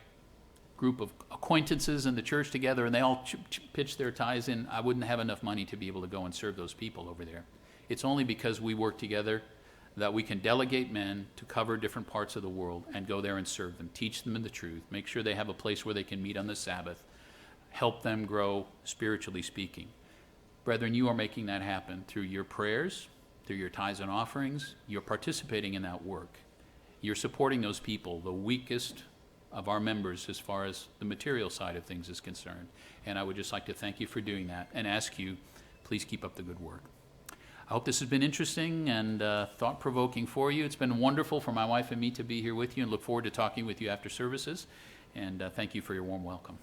group of acquaintances in the church together and they all pitch their ties in, I wouldn't have enough money to be able to go and serve those people over there. It's only because we work together that we can delegate men to cover different parts of the world and go there and serve them, teach them the truth, make sure they have a place where they can meet on the Sabbath, help them grow spiritually speaking. Brethren, you are making that happen through your prayers, through your tithes and offerings. You're participating in that work. You're supporting those people, the weakest of our members as far as the material side of things is concerned. And I would just like to thank you for doing that and ask you, please keep up the good work. I hope this has been interesting and thought-provoking for you. It's been wonderful for my wife and me to be here with you and look forward to talking with you after services. And thank you for your warm welcome.